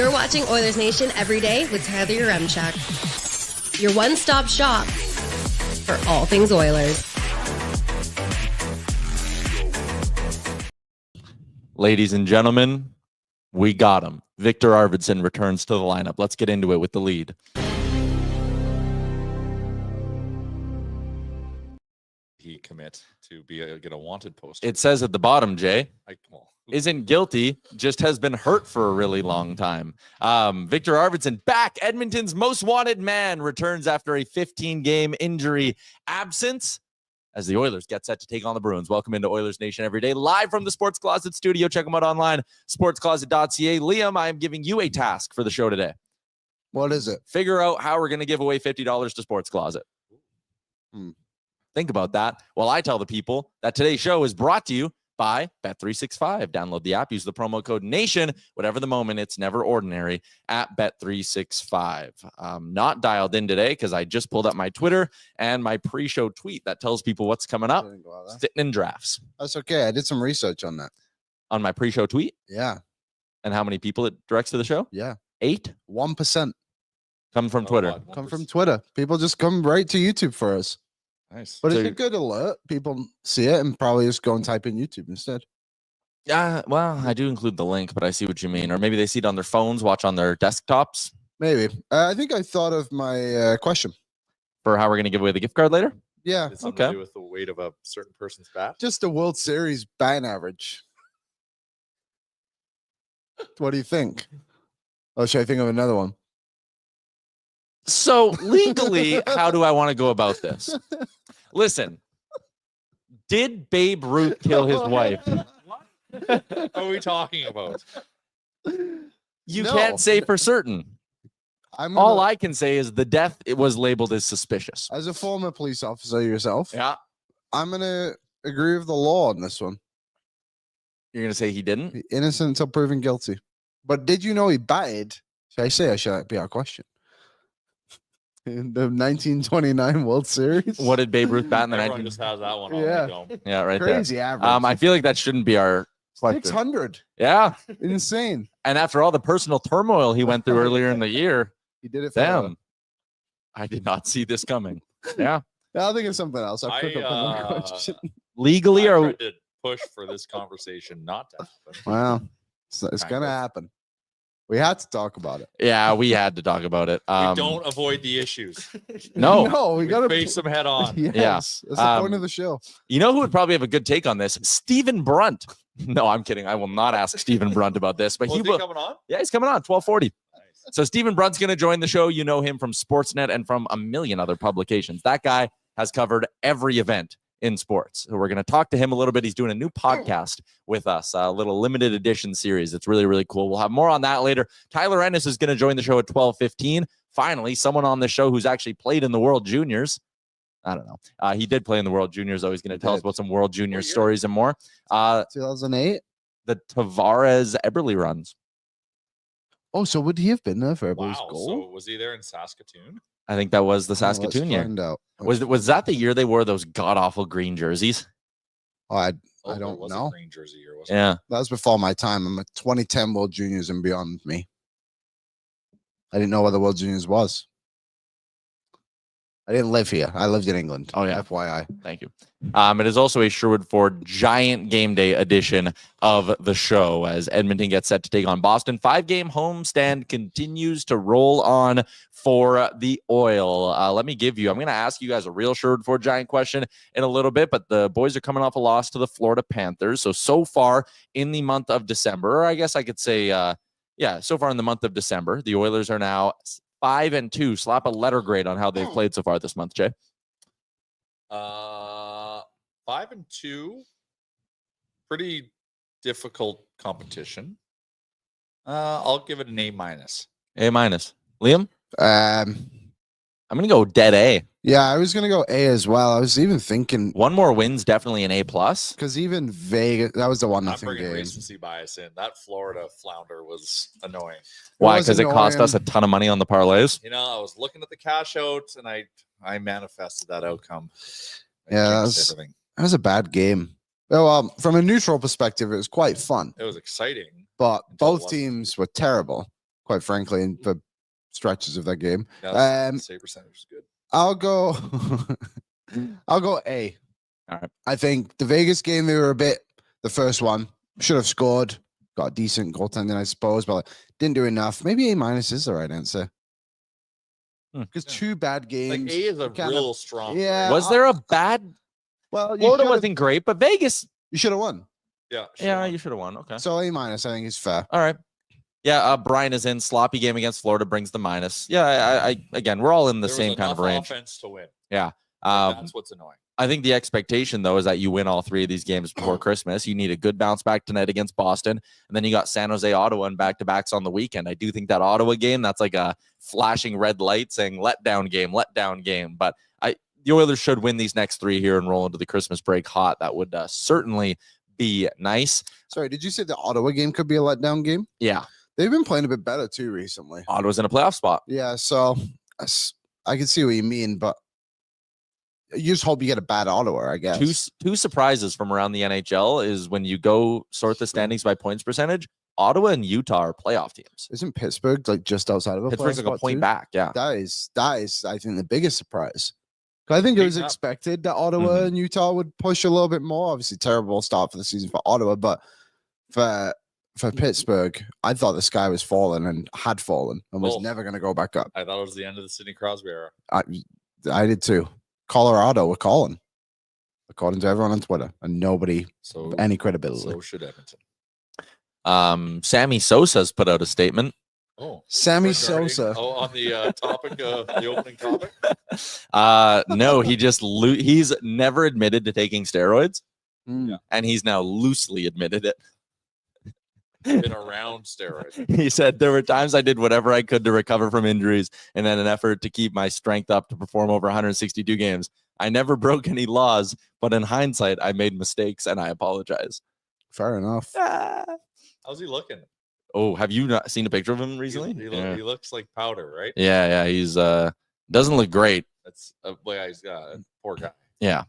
You're watching Oilers Nation Everyday with Tyler Yaremchuk. Your one-stop shop for all things Oilers. Ladies and gentlemen, we got him. Victor Arvidsson returns to the lineup. Let's get into it with the lead. He commit to get a wanted poster? It says at the bottom, Jay, isn't guilty, just has been hurt for a really long time. Victor Arvidsson back. Edmonton's most wanted man returns after a 15-game injury absence as the Oilers get set to take on the Bruins. Welcome into Oilers Nation Everyday, live from the Sports Closet studio. Check them out online, sportscloset.ca. Liam, I am giving you a task for the show today. What is it? Figure out how we're going to give away $50 to Sports Closet. Think about that while I tell the people that today's show is brought to you by Bet365. Download the app, use the promo code NATION. Whatever the moment, it's never ordinary at Bet365. Not dialed in today because I just pulled up my Twitter and my pre-show tweet that tells people what's coming up. Sitting in drafts. That's okay. I did some research on that. On my pre-show tweet? Yeah. And how many people it directs to the show? Yeah. 8? 1%. Come from Twitter. Come from Twitter. People just come right to YouTube for us. Nice. But it's a good alert. People see it and probably just go and type in YouTube instead. Yeah, well, I do include the link, but I see what you mean. Or maybe they see it on their phones, watch on their desktops. Maybe. I think I thought of my question. For how we're going to give away the gift card later? Yeah. It's something to do with the weight of a certain person's bat? Just the World Series batting average. What do you think? Oh, should I think of another one? So legally, how do I want to go about this? Listen, did Babe Ruth kill his wife? What are we talking about? You No. can't say for certain. All I can say is the death, it was labeled as suspicious. As a former police officer yourself, Yeah. I'm going to agree with the law on this one. You're going to say he didn't? Innocent until proven guilty. But did you know he batted? Should I say, or should that be our question? In the 1929 World Series. What did Babe Ruth bat in the Everyone 19... just has that one on Yeah. the dome. Yeah, right Crazy there. average. I feel like that shouldn't be our question. 600. Yeah. Insane. And after all the personal turmoil he went through earlier in the year, He did it for damn, I did not see this coming. Yeah. I'll think of something else. I'll pick up another question. Legally, I or tried to push for this conversation not to happen. Wow. So it's Kind going to of. happen. We had to talk about it. yeah, we had to talk about it. We don't avoid the issues. No. No, we We got to face them head on. Yes. That's the point of the show. You know who would probably have a good take on this? Stephen Brunt. No, I'm kidding. I will not ask Stephen Brunt about this, but Was he he will. coming on? Yeah, he's coming on 12:40. Nice. So Stephen Brunt's going to join the show. You know him from Sportsnet and from a million other publications. That guy has covered every event in sports. So we're going to talk to him a little bit. He's doing a new podcast with us, a little limited edition series. It's really, really cool. We'll have more on that later. Tyler Ennis is going to join the show at 12:15. Finally, someone on the show who's actually played in the World Juniors. I don't know. He did play in the World Juniors, though. He's going to tell us about some World Junior stories and more. 2008. The Tavares Eberle runs. Oh, so would he have been there for Eberle's Wow. goal? So was he there in Saskatoon? I think that was the Let's Saskatoon year. find out. Was that the year they wore those god-awful green jerseys? Oh, I Oh, there don't was know. A green jersey year, wasn't Yeah. That was before my time. I'm a 2010 World Juniors and beyond me. I didn't know what the World Juniors was. I didn't live here. I lived in England. Oh, yeah. FYI. Thank you. It is also a Sherwood Ford Giant Game Day edition of the show as Edmonton gets set to take on Boston. 5-game homestand continues to roll on for the Oil. I'm going to ask you guys a real Sherwood Ford Giant question in a little bit, but the boys are coming off a loss to the Florida Panthers. So far in the month of December, or I guess I could say, so far in the month of December, the Oilers are now 5-2. Slap a letter grade on how they've played so far this month, Jay. 5-2. Pretty difficult competition. I'll give it an A-. A-. Liam? I'm going to go dead A. Yeah, I was going to go A as well. I was even thinking, One more wins, definitely an A+. because even Vegas, that was the I'm 1-0 bringing game. recency bias in. That Florida flounder was annoying. Why? was Because it cost annoying. us a ton of money on the parlays. You know, I was looking at the cash out and I manifested that outcome. I Yeah, jinxed everything. That was a bad game. Well, from a neutral perspective, it was quite fun, It was exciting. but Until it both wasn't. teams were terrible, quite frankly, and for stretches of that game. Yeah, save percentage is good. I'll go A. All right. I think the Vegas game, they were the first one, should have scored, got a decent goaltending, I suppose, but didn't do enough. Maybe A- is the right answer. Because two bad games. Like A is a real strong. Yeah. Was there a bad? Well, Florida wasn't great, but Vegas. You should have won. Yeah. Yeah, you should have won. Okay. So A-, I think, is fair. All right. Yeah, Brian is in. Sloppy game against Florida brings the minus. Yeah, I again, we're all in the same kind of range. Offense to win. Yeah. That's what's annoying. I think the expectation, though, is that you win all three of these games before Christmas. You need a good bounce back tonight against Boston. And then you got San Jose, Ottawa, and back-to-backs on the weekend. I do think that Ottawa game, that's like a flashing red light saying letdown game. But the Oilers should win these next three here and roll into the Christmas break hot. That would certainly be nice. Sorry, did you say the Ottawa game could be a letdown game? Yeah. They've been playing a bit better, too, recently. Ottawa's in a playoff spot. Yeah, so I can see what you mean, but you just hope you get a bad Ottawa, I guess. Two surprises from around the NHL is when you go sort the standings by points percentage, Ottawa and Utah are playoff teams. Isn't Pittsburgh like just outside of a Pittsburgh's playoff like a spot point too? back, yeah. That is, I think, the biggest surprise. 'Cause I think it was expected that Ottawa and Utah would push a little bit more. Obviously, terrible start for the season for Ottawa, but for Pittsburgh, I thought the sky was falling and had fallen and was never going to go back up. I thought it was the end of the Sidney Crosby era. I did too. Colorado were calling, according to everyone on Twitter, and nobody any credibility. So should Edmonton. Sammy Sosa's put out a statement. Oh, Sammy Sosa. Oh, on the topic of the opening topic. No, he's never admitted to taking steroids, and he's now loosely admitted it. Been around steroids. He said there were times I did whatever I could to recover from injuries and in an effort to keep my strength up to perform over 162 games. I never broke any laws, but in hindsight, I made mistakes and I apologize. Fair enough. How's he looking? Oh, have you not seen a picture of him recently? He looks like powder, right? Yeah. He's doesn't look great. That's he's got a poor guy. Yeah.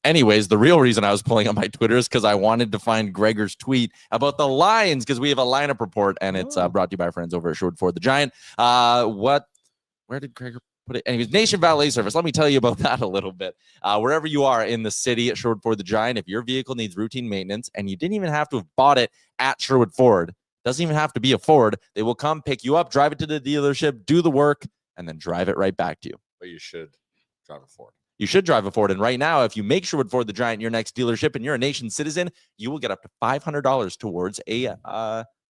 Anyways, the real reason I was pulling up my Twitter is because I wanted to find Gregor's tweet about the Lions because we have a lineup report and it's brought to you by our friends over at Sherwood Ford the Giant. Where did Gregor put it? Anyways, Nation Valet Service. Let me tell you about that a little bit. Wherever you are in the city at Sherwood Ford the Giant, if your vehicle needs routine maintenance and you didn't even have to have bought it at Sherwood Ford, doesn't even have to be a Ford. They will come pick you up, drive it to the dealership, do the work, and then drive it right back to you. But you should drive a Ford. You should drive a Ford. And right now, if you make Sherwood Ford the Giant your next dealership and you're a Nation citizen, you will get up to $500 towards a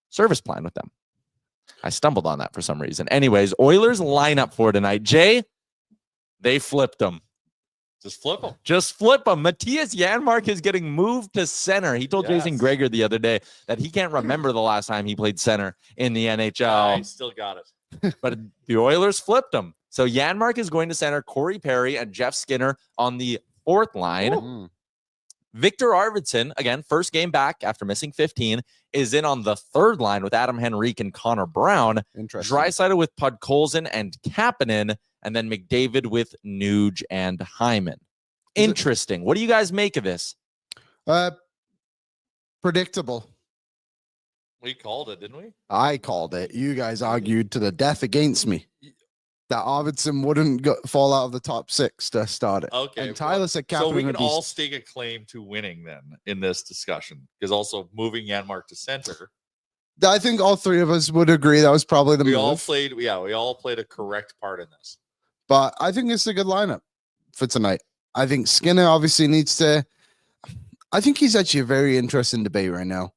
service plan with them. I stumbled on that for some reason. Anyways, Oilers lineup for tonight. Jay, they flipped them. Just flip them. Just flip them. Matthias Janmark is getting moved to center. He told Jason Gregor the other day that he can't remember the last time he played center in the NHL. I still got it. But the Oilers flipped him. So Janmark is going to center, Corey Perry and Jeff Skinner on the fourth line. Ooh. Victor Arvidsson, again, first game back after missing 15, is in on the third line with Adam Henrique and Connor Brown. Interesting. Draisaitl with Podkolzin and Kapanen, and then McDavid with Nuge and Hyman. Interesting. What do you guys make of this? Predictable. We called it, didn't we? I called it. You guys argued to the death against me that Arvidsson wouldn't fall out of the top six to start it. Okay. And Tyler said so we Kapanen can all stake a claim to winning then in this discussion because also moving Janmark to center. I think all three of us would agree that was probably the move. We all played a correct part in this. But I think it's a good lineup for tonight. I think Skinner obviously needs to. I think he's actually a very interesting debate right now.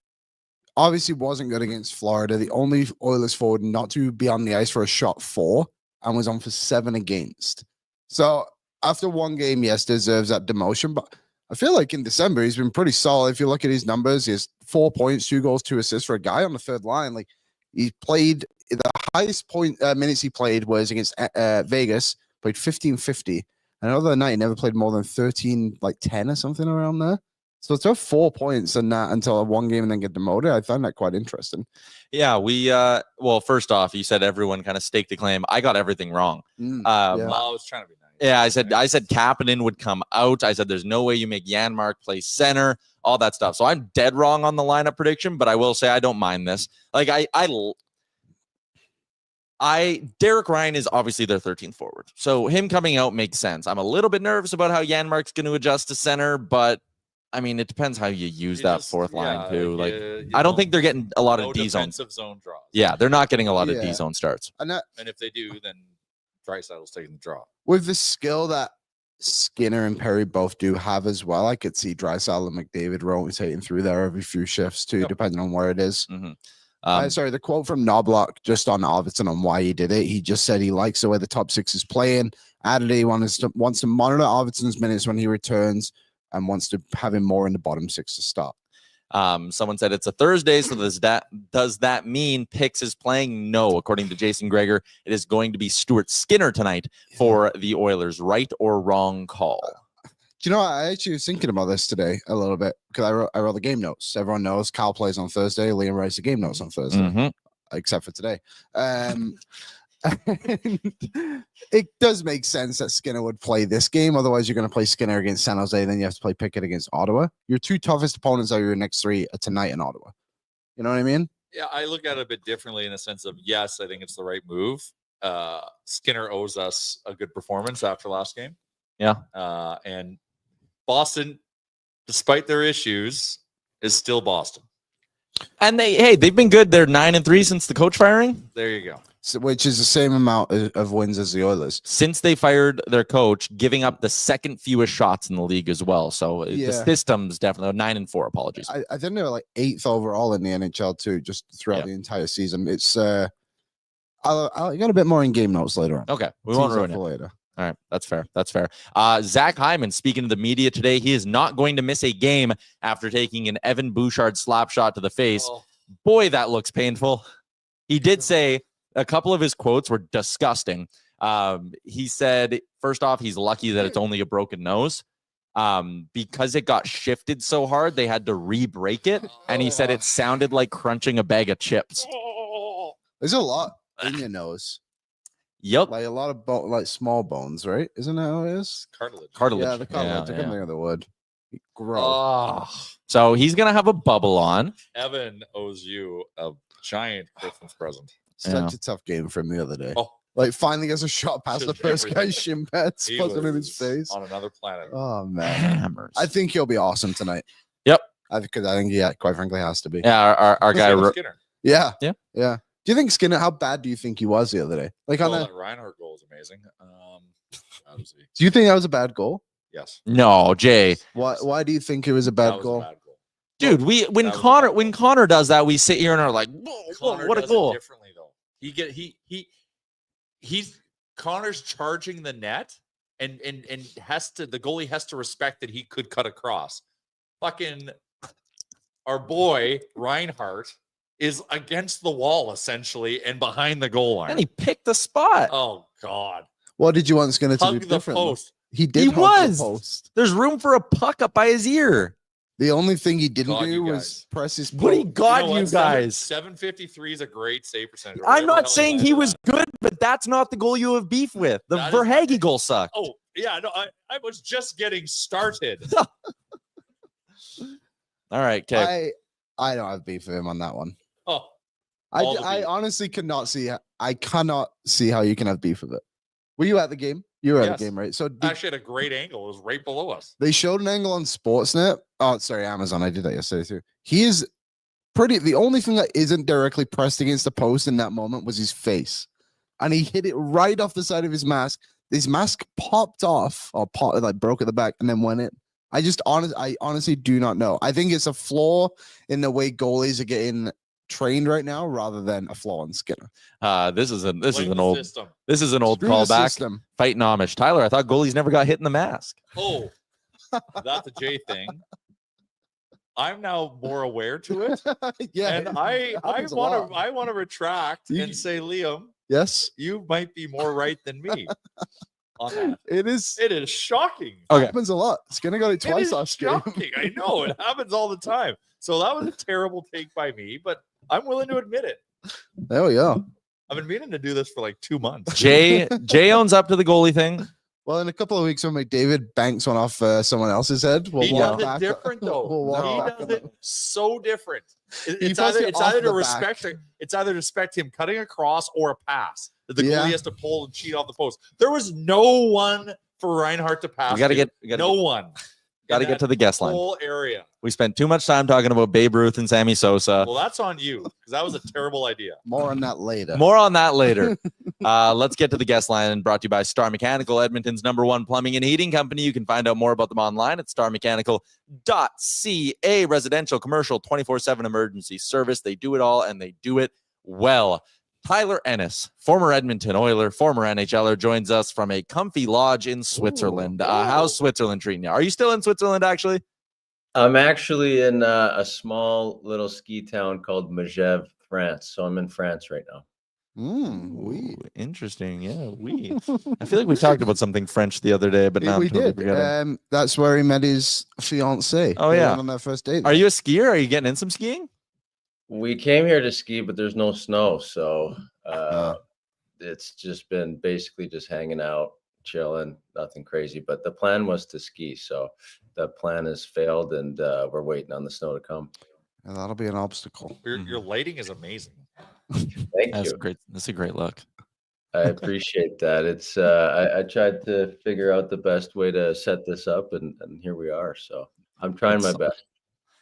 Obviously wasn't good against Florida. The only Oilers forward not to be on the ice for a shot 4 and was on for 7 against. So after one game, yes, deserves that demotion. But I feel like in December, he's been pretty solid. If you look at his numbers, he has 4 points, 2 goals, 2 assists for a guy on the third line. Like he played the highest minutes he played was against Vegas, played 15:50. And other than that, he never played more than 13:10 or something around there. So to have 4 points and that until one game and then get demoted, I found that quite interesting. Yeah, we well, first off, you said everyone kind of staked the claim. I got everything wrong. Well, I was trying to be nice. Yeah, I said Kapanen would come out. I said there's no way you make Janmark play center, all that stuff. So I'm dead wrong on the lineup prediction, but I will say I don't mind this. Like Derek Ryan is obviously their 13th forward. So him coming out makes sense. I'm a little bit nervous about how Janmark's going to adjust to center, but I mean, it depends how you use that fourth line too. Like, I don't think they're getting a lot of D zone zone draws. Yeah, they're not getting a lot of D zone starts. And if they do, then Draisaitl's taking the draw. With the skill that Skinner and Perry both do have as well, I could see Draisaitl and McDavid rotating through there every few shifts too, depending on where it is. Sorry, the quote from Knobloch just on Arvidsson on why he did it. He just said he likes the way the top six is playing. Added he wants to monitor Arvidsson's minutes when he returns and wants to have him more in the bottom six to start. Someone said it's a Thursday, so does that mean Pix is playing? No, according to Jason Greger, it is going to be Stuart Skinner tonight for the Oilers. Right or wrong call? Do you know, I actually was thinking about this today a little bit because I wrote the game notes. Everyone knows Cal plays on Thursday. Liam writes the game notes on Thursday, except for today. It does make sense that Skinner would play this game. Otherwise, you're going to play Skinner against San Jose, then you have to play Pickett against Ottawa. Your two toughest opponents are your next three tonight in Ottawa. You know what I mean? Yeah, I look at it a bit differently in the sense of, yes, I think it's the right move. Skinner owes us a good performance after last game. Yeah. And Boston, despite their issues, is still Boston. And they've been good. They're 9-3 since the coach firing. There you go. So, which is the same amount of wins as the Oilers. Since they fired their coach, giving up the second fewest shots in the league as well. So the system's definitely 9-4. Apologies. I think they're like 8th overall in the NHL too, just throughout the entire season. It's I'll got a bit more in game notes later on. Okay, we won't ruin it later. All right, that's fair. That's fair. Zach Hyman, speaking to the media today, he is not going to miss a game after taking an Evan Bouchard slap shot to the face. Oh. Boy, that looks painful. He did say a couple of his quotes were disgusting. He said, first off, he's lucky that it's only a broken nose. Because it got shifted so hard, they had to re-break it. And he said it sounded like crunching a bag of chips. There's a lot in your nose. Yep. Like a lot of like small bones, right? Isn't that how it is? Cartilage. Yeah, the cartilage. I couldn't think of the word. Gross. Oh. So he's going to have a bubble on. Evan owes you a giant Christmas present. Such a tough game for him the other day. Oh. Like finally gets a shot past the first guy's shin pads, buzzing in his face. On another planet. Oh, man. Hammers. I think he'll be awesome tonight. Yep. Because I think he, quite frankly, has to be. Yeah, our guy. Skinner. Yeah. Do you think Skinner? How bad do you think he was the other day? Like on that Reinhardt goal is amazing. Do you think that was a bad goal? Yes. No, Jay. Why do you think it was a bad goal? Dude, when Connor does that, we sit here and are like, whoa, what a goal! Differently though, Connor's charging the net, and the goalie has to respect that he could cut across. Fucking our boy Reinhardt is against the wall essentially and behind the goal line. And he picked the spot. Oh God! What did you want Skinner to do differently? Post. He did. The post. There's room for a puck up by his ear. The only thing he didn't do was press his. What he got, you guys? 753 is a great save percentage. I'm not saying he was good, but that's not the goal you have beef with. The Verhaeghe goal sucked. Oh yeah, no, I was just getting started. All right, okay. I don't have beef with him on that one. Oh, I honestly cannot see. I cannot see how you can have beef with it. Were you at the game? You were at the game, right? So actually, had a great angle. It was right below us. They showed an angle on Sportsnet. Oh, sorry, Amazon. I did that yesterday too. He is pretty. The only thing that isn't directly pressed against the post in that moment was his face, and he hit it right off the side of his mask. His mask popped off, or broke at the back, and then went in. I honestly do not know. I think it's a flaw in the way goalies are getting trained right now, rather than a flaw in Skinner. This is an old callback. Fighting Amish. Tyler, I thought goalies never got hit in the mask. Oh, that's a J thing. I'm now more aware to it. Yeah, and I want to retract and say, Liam, yes, you might be more right than me. On that. It is shocking. Okay. It happens a lot. Skinner got it twice last game. I know it happens all the time. So that was a terrible take by me, but I'm willing to admit it. There we go. I've been meaning to do this for like 2 months. Jay owns up to the goalie thing. Well, in a couple of weeks when McDavid banks one off someone else's head, we'll He walk does it back. different though. We'll walk He back does on it that. so different. He It's puts either it it's off either to the respect back. it's either to respect him cutting across or a pass that the Yeah. goalie has to pull and cheat off the post. There was no one for Reinhart to pass. We gotta to. get no one. Gotta in get that to the guest line. whole area. We spent too much time talking about Babe Ruth and Sammy Sosa. Well, that's on you because that was a terrible idea. More on that later. More on that later. Let's get to the guest line, brought to you by Star Mechanical, Edmonton's #1 plumbing and heating company. You can find out more about them online at starmechanical.ca. Residential, commercial, 24/7 emergency service. They do it all, and they do it well. Tyler Ennis, former Edmonton Oiler, former NHLer, joins us from a comfy lodge in Switzerland. How's Switzerland treating you? Are you still in Switzerland, actually? I'm actually in a small little ski town called Megève, France. So I'm in France right now. Ooh, interesting. Yeah, I feel like we talked about something French the other day, but now we I'm totally did. forgetting. That's where he met his fiance. Oh, They yeah. went on their first date. Are you a skier? Are you getting in some skiing? We came here to ski, but there's no snow. So it's just been basically just hanging out, chilling, nothing crazy. But the plan was to ski. So the plan has failed and we're waiting on the snow to come. Yeah, that'll be an obstacle. Your lighting is amazing. Thank That's you. great. That's a great look. I appreciate that. It's I tried to figure out the best way to set this up and here we are. So I'm trying my best.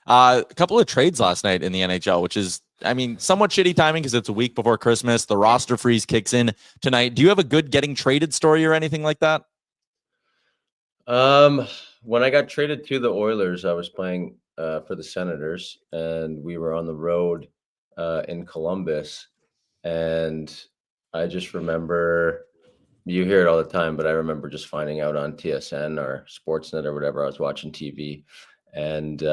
A couple of trades last night in the NHL, which is, I mean, somewhat shitty timing because it's a week before Christmas. The roster freeze kicks in tonight. Do you have a good getting traded story or anything like that? When I got traded to the Oilers, I was playing for the Senators, and we were on the road in Columbus. And I just remember, you hear it all the time, but I remember just finding out on TSN or Sportsnet or whatever. I was watching TV, and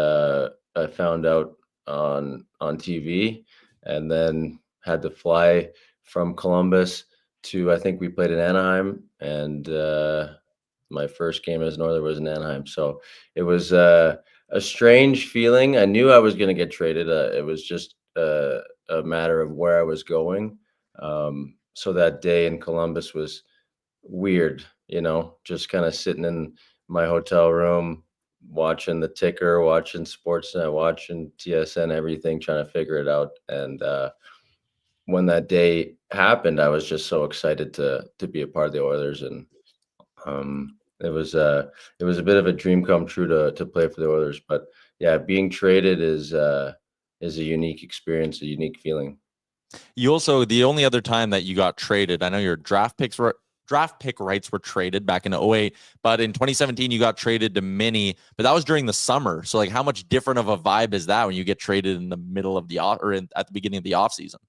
I found out on TV, and then had to fly from Columbus to, I think we played in Anaheim, and my first game as an Oiler was in Anaheim. So it was a strange feeling. I knew I was going to get traded. It was just a matter of where I was going. So that day in Columbus was weird, just kind of sitting in my hotel room, watching the ticker, watching Sportsnet, watching TSN, everything, trying to figure it out. And when that day happened, I was just so excited to be a part of the Oilers. And it was a bit of a dream come true to play for the Oilers. But yeah, being traded is a unique experience, a unique feeling. You also, the only other time that you got traded, I know your draft pick rights were traded back in 2008, but in 2017 you got traded to Mini, but that was during the summer. So like, how much different of a vibe is that when you get traded in the middle of the at the beginning of the off season?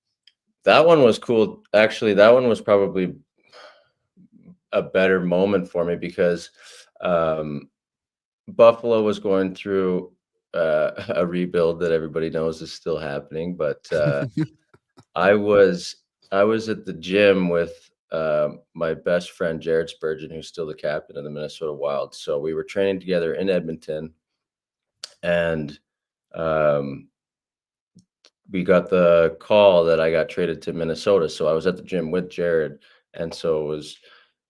That one was cool. Actually, that one was probably a better moment for me because Buffalo was going through a rebuild that everybody knows is still happening. But I was at the gym with my best friend Jared Spurgeon, who's still the captain of the Minnesota Wild. So we were training together in Edmonton, and we got the call that I got traded to Minnesota. So I was at the gym with Jared, and so it was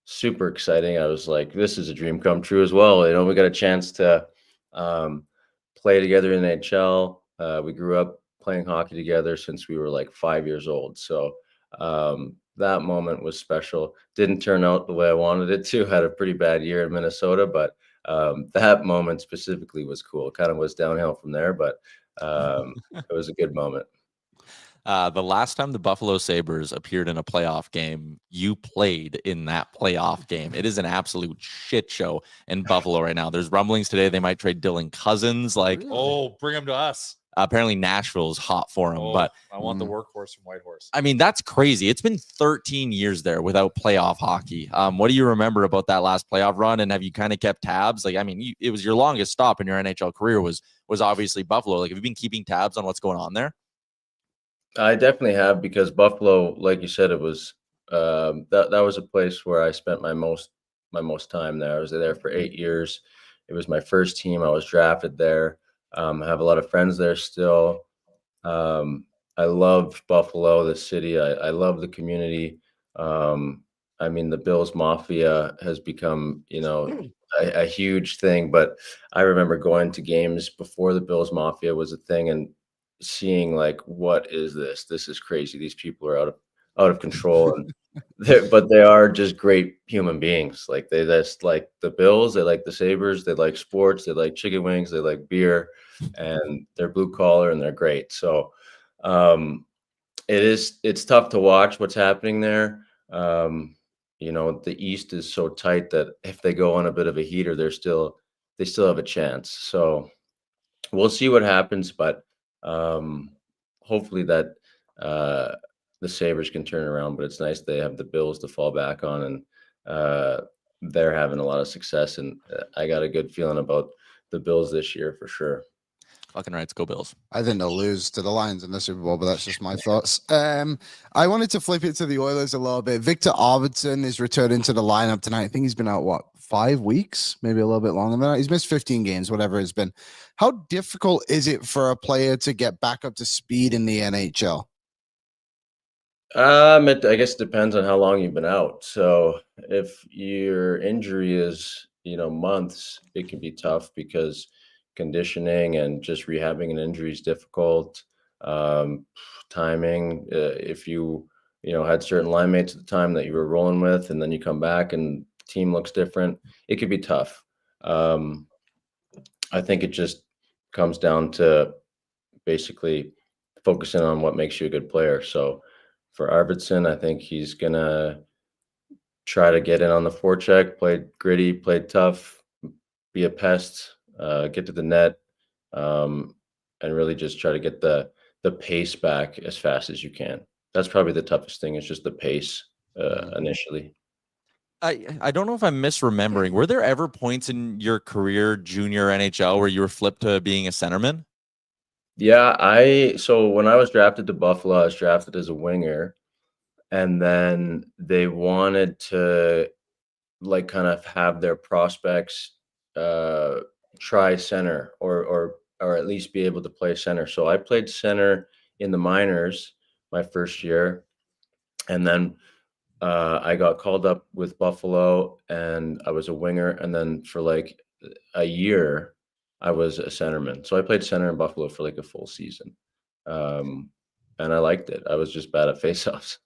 super exciting. I was like, this is a dream come true as well. We got a chance to play together in the NHL. We grew up playing hockey together since we were like 5 years old. So that moment was special. Didn't turn out the way I wanted it to. Had a pretty bad year in Minnesota, but that moment specifically was cool. Kind of was downhill from there, but it was a good moment. The last time the Buffalo Sabres appeared in a playoff game, you played in that playoff game. It is an absolute shit show in Buffalo right now. There's rumblings today they might trade Dylan Cousins. Like, bring him to us. Apparently Nashville's hot for him, but I want the workhorse from Whitehorse. I mean, that's crazy. It's been 13 years there without playoff hockey. What do you remember about that last playoff run? And have you kind of kept tabs? Like, I mean, it was your longest stop in your NHL career was obviously Buffalo. Like, have you been keeping tabs on what's going on there? I definitely have, because Buffalo, like you said, it was that was a place where I spent my most time there. I was there for 8 years. It was my first team. I was drafted there. I have a lot of friends there still. I love Buffalo, the city. I love the community. I mean, the Bills Mafia has become, a huge thing. But I remember going to games before the Bills Mafia was a thing and seeing like, what is this? This is crazy. These people are out of control, and but they are just great human beings. Like they just like the Bills, they like the Sabres, they like sports, they like chicken wings, they like beer, and they're blue collar and they're great. So um, it's tough to watch what's happening there. The East is so tight that if they go on a bit of a heater, they still have a chance. So we'll see what happens, but hopefully that uh, the Sabres can turn around. But it's nice they have the Bills to fall back on, and they're having a lot of success. And I got a good feeling about the Bills this year for sure. Fucking rights, go Bills. I think they'll lose to the Lions in the Super Bowl, but that's just my thoughts. I wanted to flip it to the Oilers a little bit. Victor Arvidsson is returning to the lineup tonight. I think he's been out, 5 weeks? Maybe a little bit longer than that. He's missed 15 games, whatever it's been. How difficult is it for a player to get back up to speed in the NHL? I guess it depends on how long you've been out. So if your injury is, months, it can be tough because conditioning and just rehabbing an injury is difficult. Timing, if you, had certain line mates at the time that you were rolling with, and then you come back and the team looks different, it could be tough. I think it just comes down to basically focusing on what makes you a good player. So for Arvidsson, I think he's gonna try to get in on the forecheck, play gritty, play tough, be a pest, get to the net, and really just try to get the pace back as fast as you can. That's probably the toughest thing, is just the pace initially. I don't know if I'm misremembering. Were there ever points in your career, junior NHL, where you were flipped to being a centerman? Yeah, so when I was drafted to Buffalo, I was drafted as a winger, and then they wanted to like kind of have their prospects try center or at least be able to play center. So I played center in the minors my first year, and then I got called up with Buffalo, and I was a winger, and then for like a year I was a centerman. So I played center in Buffalo for like a full season. And I liked it. I was just bad at faceoffs.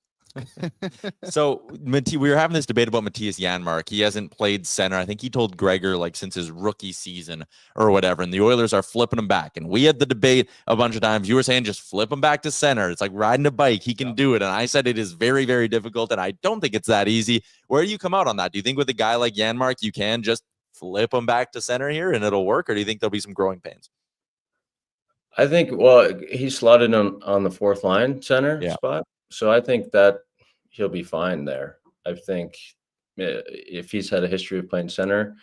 So we were having this debate about Matthias Janmark. He hasn't played center. I think he told Gregor like since his rookie season or whatever. And the Oilers are flipping him back. And we had the debate a bunch of times. You were saying just flip him back to center. It's like riding a bike. He can do it. And I said it is very, very difficult. And I don't think it's that easy. Where do you come out on that? Do you think with a guy like Janmark, you can just flip him back to center here and it'll work? Or do you think there'll be some growing pains? I think, well, he's slotted on the fourth line center spot. So I think that he'll be fine there. I think if he's had a history of playing center,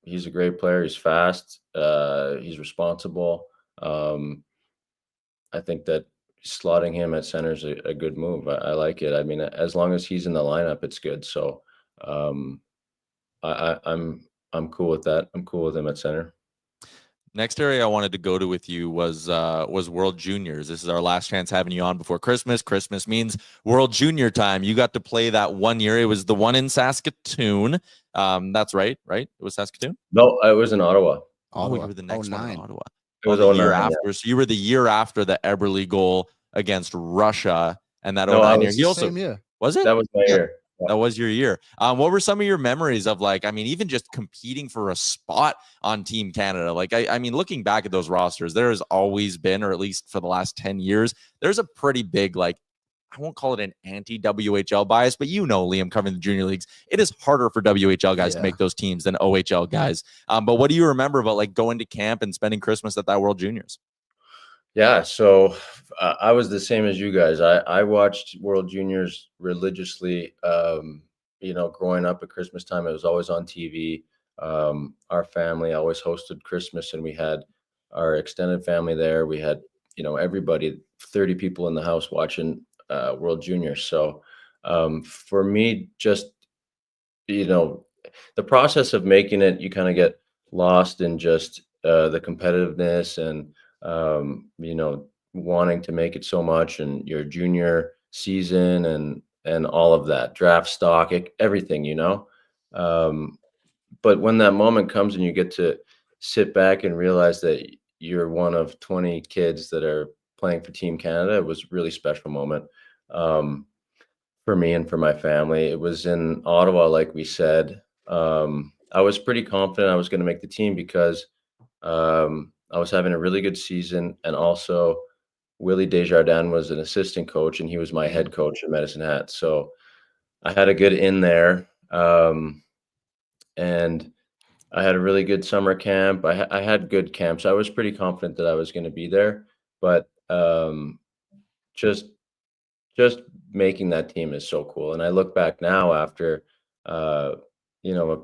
he's a great player. He's fast. He's responsible. I think that slotting him at center is a good move. I like it. I mean, as long as he's in the lineup, it's good. So I'm cool with that. I'm cool with him at center. Next area I wanted to go to with you was World Juniors. This is our last chance having you on before Christmas. Christmas means World Junior time. You got to play that 1 year. It was the one in Saskatoon. That's right? It was Saskatoon? No, it was in Ottawa. Oh, you were the next one in Ottawa. It was the 09, year after. Yeah. So you were the year after the Eberle goal against Russia, and that 09 year. He also was it? That was my year. That was your year. What were some of your memories of even just competing for a spot on Team Canada? I mean, looking back at those rosters, there has always been, or at least for the last 10 years, there's a pretty big, I won't call it an anti-WHL bias, but Liam, covering the junior leagues, it is harder for WHL guys to make those teams than OHL guys. But what do you remember about going to camp and spending Christmas at that World Juniors? Yeah, so I was the same as you guys. I watched World Juniors religiously. Growing up at Christmas time, it was always on TV. Our family always hosted Christmas, and we had our extended family there. We had, everybody, 30 people in the house watching World Juniors. So for me, just, the process of making it, you kind of get lost in just the competitiveness and wanting to make it so much, and your junior season, and all of that draft stock, everything, but when that moment comes and you get to sit back and realize that you're one of 20 kids that are playing for Team Canada, it was a really special moment. For me and for my family. It was in Ottawa, like we said. I was pretty confident I was going to make the team because I was having a really good season, and also Willie Desjardins was an assistant coach, and he was my head coach at Medicine Hat. So I had a good in there, and I had a really good summer camp. I had good camps. I was pretty confident that I was going to be there, but just just making that team is so cool. And I look back now after, a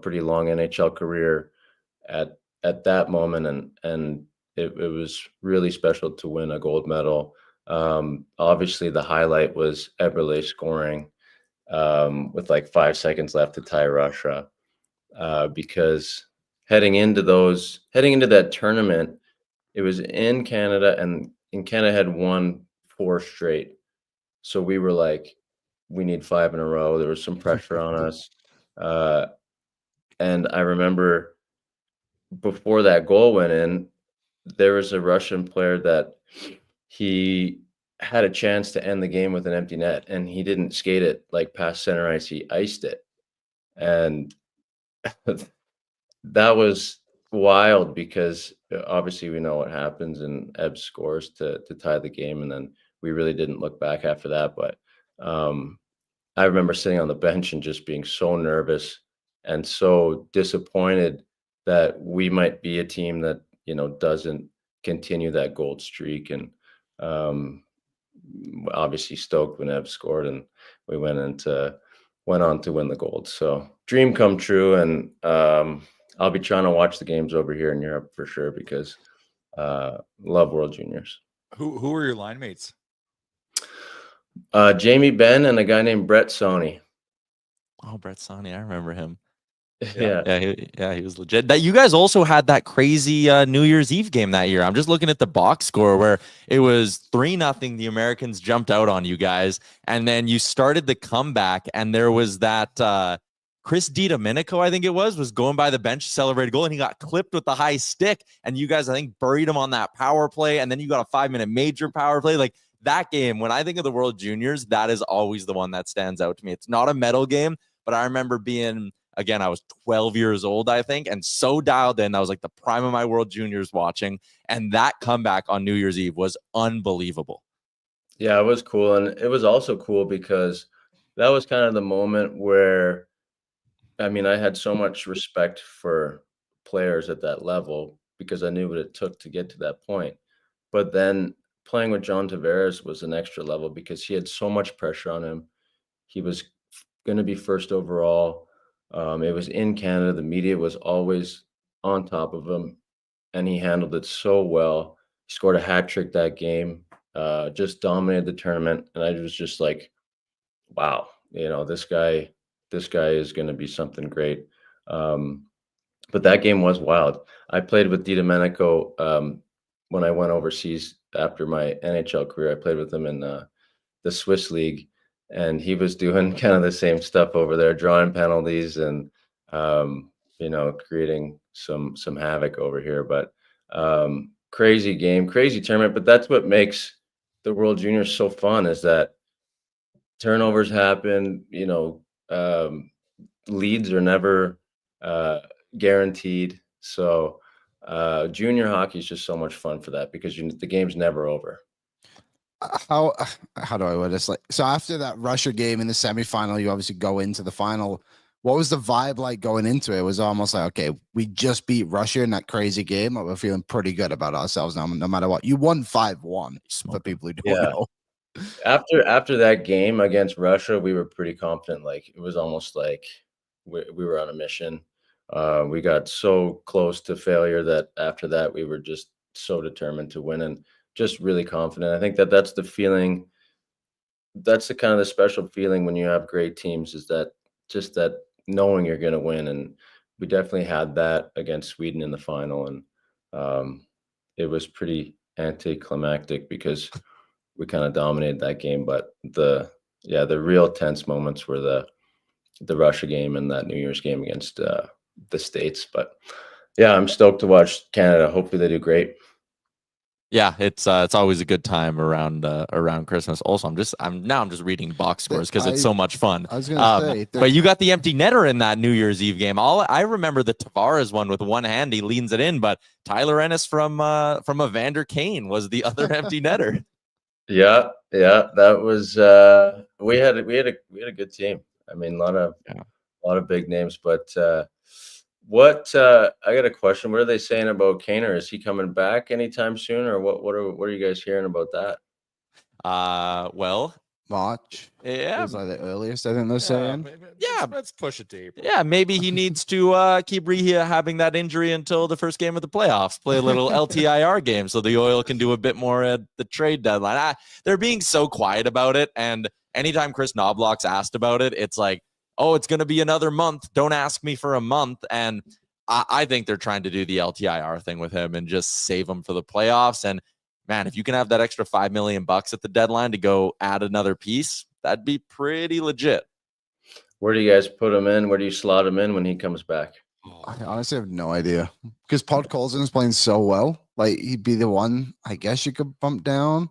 pretty long NHL career at that moment, and it was really special to win a gold medal. Obviously, the highlight was Eberle scoring with like 5 seconds left to tie Russia, because heading into that tournament, it was in Canada, and Canada had won 4 straight. So we were like, we need 5 in a row. There was some pressure on us. And I remember before that goal went in, there was a Russian player that he had a chance to end the game with an empty net, and he didn't skate it like past center ice. He iced it. And that was wild because obviously we know what happens, and Ebb scores to tie the game, and then we really didn't look back after that. But I remember sitting on the bench and just being so nervous and so disappointed that we might be a team that doesn't continue that gold streak. And obviously stoked when Ebb scored, and we went on to win the gold. So dream come true, and I'll be trying to watch the games over here in Europe for sure because love World Juniors. Who are your line mates? Jamie Benn and a guy named Brett Sony. Oh, Brett Sony, I remember him. Yeah. He was legit. That you guys also had that crazy New Year's Eve game that year. I'm just looking at the box score where it was 3-0. The Americans jumped out on you guys, and then you started the comeback, and there was that Chris DiDomenico, I think it was going by the bench, celebrated goal, and he got clipped with the high stick, and you guys, I think, buried him on that power play, and then you got a 5-minute major power play. Like that game, when I think of the World Juniors, that is always the one that stands out to me. It's not a medal game, but I remember being, again, I was 12 years old, I think, and so dialed in. That was like the prime of my World Juniors watching, and that comeback on New Year's Eve was unbelievable. Yeah, it was cool, and it was also cool because that was kind of the moment where, I mean, I had so much respect for players at that level because I knew what it took to get to that point. But then playing with John Tavares was an extra level because he had so much pressure on him. He was going to be first overall. It was in Canada. The media was always on top of him, and he handled it so well. He scored a hat trick that game, just dominated the tournament. And I was just like, wow, this guy is going to be something great. But that game was wild. I played with DiDomenico when I went overseas after my NHL career. I played with him in the Swiss League, and he was doing kind of the same stuff over there, drawing penalties and creating some havoc over here. But crazy game, crazy tournament. But that's what makes the World Juniors so fun, is that turnovers happen. Leads are never guaranteed. So junior hockey is just so much fun for that because the game's never over. How do I word this? Like, so after that Russia game in the semifinal, you obviously go into the final. What was the vibe like going into it? It was almost like, okay, we just beat Russia in that crazy game. We're feeling pretty good about ourselves now, no matter what. You won 5-1 for people who don't know. After that game against Russia, we were pretty confident. Like, it was almost like we were on a mission. We got so close to failure that after that, we were just so determined to win and just really confident. I think that's the feeling. That's the kind of the special feeling when you have great teams, is that just that knowing you're going to win. And we definitely had that against Sweden in the final. And it was pretty anticlimactic because we kind of dominated that game, but the yeah, the real tense moments were the Russia game and that New Year's game against the States. But yeah, I'm stoked to watch Canada. Hopefully they do great. Yeah, it's always a good time around Christmas. Also, I'm just reading box scores because it's so much fun. I was gonna say, but you got the empty netter in that New Year's Eve game. I remember the Tavares one with one hand, he leans it in, but Tyler Ennis from Evander Kane was the other empty netter. Yeah, that was we had a good team. I mean, a lot of big names, but I got a question. What are they saying about Kaner? Is he coming back anytime soon, or what are you guys hearing about that? Well, March. yeah, Is like the earliest I think they're saying. Let's push it to April. yeah, maybe he needs to keep rehabbing that injury until the first game of the playoffs. Play a little LTIR game so the Oil can do a bit more at the trade deadline. They're being so quiet about it, and anytime Chris Knobloch's asked about it, it's like, oh, it's going to be another month. Don't ask me for a month. And I think they're trying to do the LTIR thing with him and just save him for the playoffs. And man, if you can have that extra $5 million at the deadline to go add another piece, that'd be pretty legit. Where do you guys put him in? Where do you slot him in when he comes back? I honestly have no idea because Podkolzin's playing so well. Like he'd be the one, I guess you could bump down.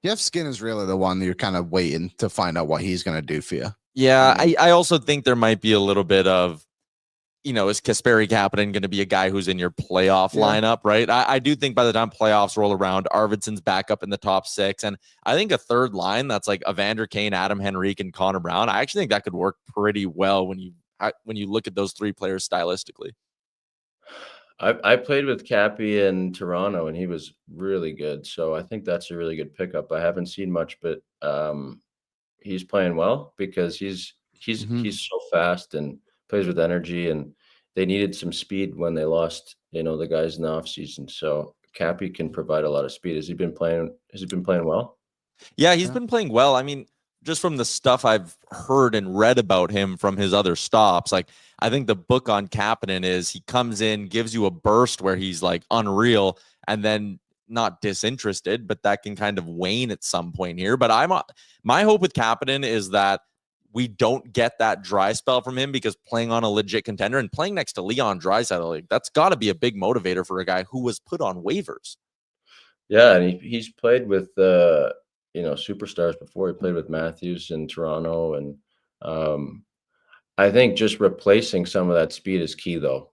Jeff Skinner's really the one that you're kind of waiting to find out what he's going to do for you. Yeah, I also think there might be a little bit of, is Kasperi Kapanen going to be a guy who's in your playoff lineup, right? I do think by the time playoffs roll around, Arvidsson's back up in the top 6. And I think a third line that's like Evander Kane, Adam Henrique, and Connor Brown, I actually think that could work pretty well when you look at those three players stylistically. I played with Cappy in Toronto, and he was really good. So I think that's a really good pickup. I haven't seen much, but he's playing well because he's so fast and plays with energy, and they needed some speed when they lost, the guys in the offseason. So Cappy can provide a lot of speed. Has he been playing well? Yeah, he's been playing well. I mean, just from the stuff I've heard and read about him from his other stops, like I think the book on Kapanen is he comes in, gives you a burst where he's like unreal, and then not disinterested, but that can kind of wane at some point here. But my hope with Kapanen is that we don't get that dry spell from him, because playing on a legit contender and playing next to Leon Draisaitl, like, that's got to be a big motivator for a guy who was put on waivers. Yeah, and he's played with superstars before. He played with Matthews in Toronto, and I think just replacing some of that speed is key, though.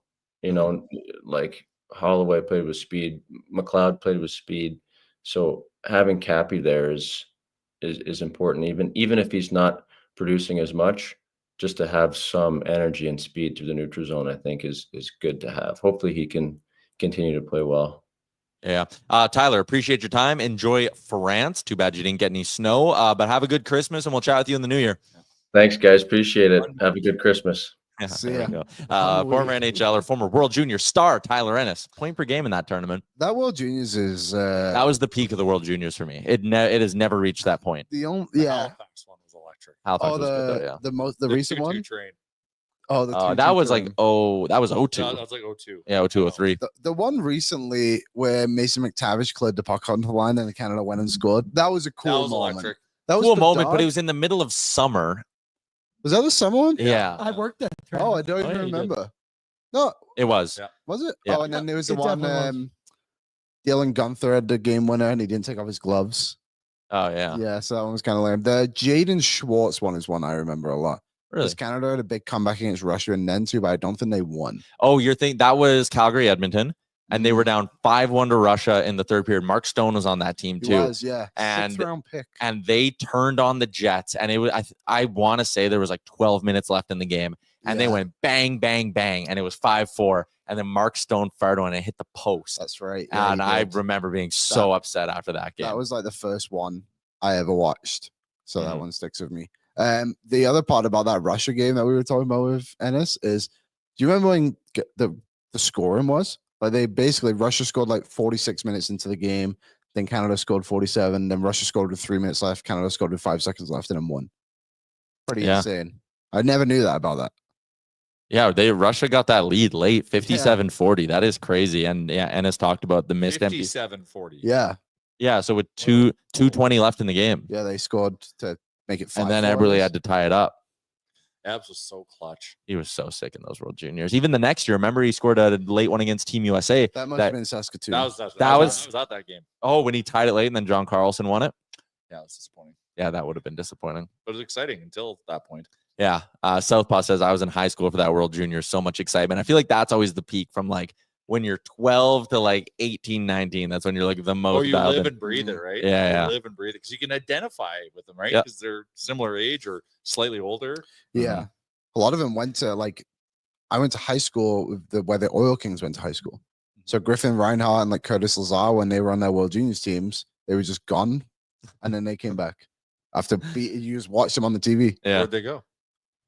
Like Holloway played with speed, McLeod played with speed, so having Cappy there is important. Even if he's not producing as much, just to have some energy and speed through the neutral zone, I think is good to have. Hopefully, he can continue to play well. Yeah. Tyler, appreciate your time. Enjoy France. Too bad you didn't get any snow, but have a good Christmas, and we'll chat with you in the new year. Thanks, guys. Appreciate it. Have a good Christmas. Yeah, See there ya. we go. Former NHLer, former World Junior star Tyler Ennis, point per game in that tournament. That World Juniors is that was the peak of the World Juniors for me. It has never reached that point. the only The Halifax one was electric. Halifax was good, though, the recent 2-2 one. train. Oh, that was like that was 02. No, that was like 02. Yeah, 02, 03. The one recently where Mason McTavish cleared the puck onto the line and Canada went and scored. That was a cool That was moment. electric. That was Cool the moment, but dark- it was in the middle of summer. Was that the summer one? Yeah, I worked that. Oh, I don't Oh, even yeah, you did. remember. No, it was. Yeah. was it? Yeah. Oh, and then there was the It one. definitely Dylan Gunther had the game winner and he didn't take off his gloves. Oh yeah, Yeah, so that one was kind of lame. The Jaden Schwartz one is one I remember a lot. really. Because Canada had a big comeback against Russia and then too, but I don't think they won. Oh, you're thinking that was Calgary, Edmonton, and they were down 5-1 to Russia in the third period. Mark Stone was on that team He too. was, yeah. And- Sixth round pick. And they turned on the Jets, and it was I want to say there was like 12 minutes left in the game, and they Yeah, went bang, bang, bang, and it was 5-4, and then Mark Stone fired one and it hit the post, That's right. Yeah, and he I did. remember being so upset after that game. That was like the first one I ever watched. So that Mhm. one sticks with me. The other part about that Russia game that we were talking about with Ennis is, do you remember when the scoring was? Like they basically, Russia scored like 46 minutes into the game, then Canada scored 47, then Russia scored with 3 minutes left, Canada scored with 5 seconds left, and then won. Pretty Yeah. insane. I never knew that about that. Yeah, Russia got that lead late, 57-40. That is crazy. And yeah, Ennis talked about the missed empty. 57-40. Yeah. Yeah, so with 2:20 left in the game. Yeah, they scored to make it 5. And then Eberle had to tie it up. Abs was so clutch. He was so sick in those World Juniors. Even the next year, remember he scored a late one against Team USA. That must have been Saskatoon. I was at that game. Oh, when he tied it late and then John Carlson won it. Yeah, it was disappointing. Yeah, that would have been disappointing. But it was exciting until that point. Yeah. Southpaw says I was in high school for that World Junior. So much excitement. I feel like that's always the peak from like when you're 12 to like 18, 19. That's when you're like the most. Oh, you live and breathe it, right? Yeah. You live and breathe it because you can identify with them, right? Yep. Because they're similar age or slightly older. Yeah. A lot of them went to I went to high school with where the Oil Kings went to high school. So Griffin Reinhardt and like Curtis Lazar, when they were on their World Juniors teams, they were just gone. And then they came back after you just watched them on the TV. Yeah. Where'd they go?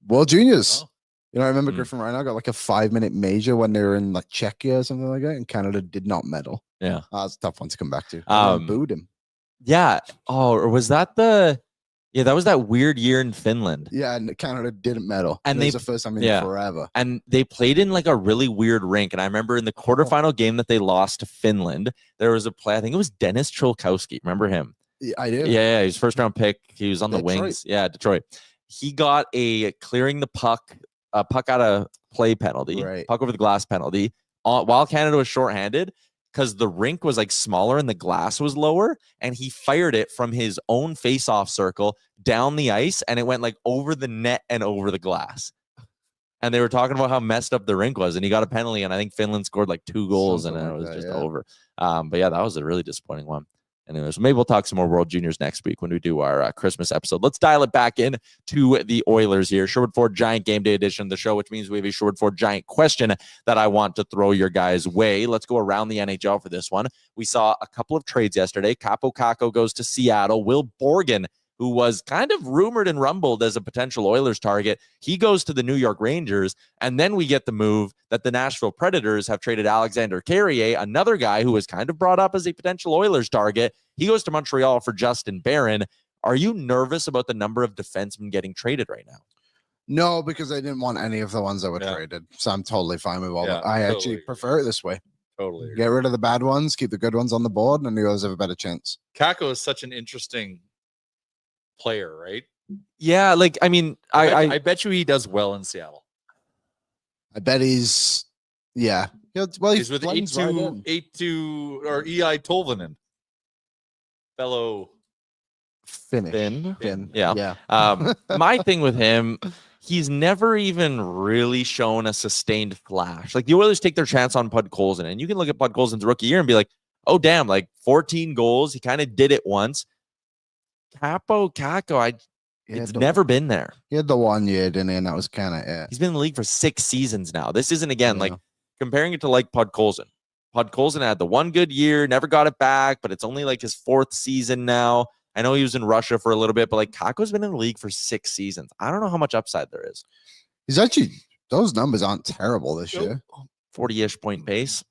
World Juniors. Oh. You know, I remember Griffin Reinhardt got like a 5-minute major when they were in like Czechia or something like that, and Canada did not medal. Yeah. That's a tough one to come back to. Booed him. Yeah. Oh, or was that that was that weird year in Finland. Yeah, and Canada didn't medal. And it was the first time in forever. And they played in like a really weird rink. And I remember in the quarterfinal game that they lost to Finland, there was a play. I think it was Dennis Cholkowski. Remember him? Yeah, I do. Yeah. He was first round pick. He was on the Detroit. wings. Yeah, Detroit. He got a clearing the puck out of play penalty, puck over the glass penalty, while Canada was shorthanded because the rink was like smaller and the glass was lower, and he fired it from his own face-off circle down the ice, and it went like over the net and over the glass. And they were talking about how messed up the rink was, and he got a penalty, and I think Finland scored like 2 goals, and it was just over. But yeah, that was a really disappointing one. Anyways, maybe we'll talk some more World Juniors next week when we do our Christmas episode. Let's dial it back in to the Oilers here. Sherwood Ford Giant Game Day edition of the show, which means we have a Sherwood Ford Giant question that I want to throw your guys' way. Let's go around the NHL for this one. We saw a couple of trades yesterday. Capo Caco goes to Seattle. Will Borgen, who was kind of rumored and rumbled as a potential Oilers target, he goes to the New York Rangers. And then we get the move that the Nashville Predators have traded Alexander Carrier, another guy who was kind of brought up as a potential Oilers target. He goes to Montreal for Justin Barron. Are you nervous about the number of defensemen getting traded right now? No, because I didn't want any of the ones that were traded. So I'm totally fine with all that. I actually prefer it this way. Totally. Get rid of the bad ones, keep the good ones on the board, and the others have a better chance. Kako is such an interesting player, right? Yeah, like, I mean, I bet you he does well in Seattle. I bet he's well, he's with 8-2 or EI Tolvanen. Fellow Finn. Yeah. My thing with him, he's never even really shown a sustained flash. Like the Oilers take their chance on Podkolzin, and you can look at Podkolzin's rookie year and be like, oh, damn, like 14 goals. He kind of did it once. Capo Caco, it's never been there. He had the 1 year, didn't he? And that was kind of it. He's been in the league for 6 seasons now. This isn't, again, like comparing it to like Podkolzin. Podkolzin had the 1 good year, never got it back, but it's only like his 4th season now. I know he was in Russia for a little bit, but like Kako's been in the league for 6 seasons. I don't know how much upside there is. He's actually, those numbers aren't terrible this year. 40-ish point pace,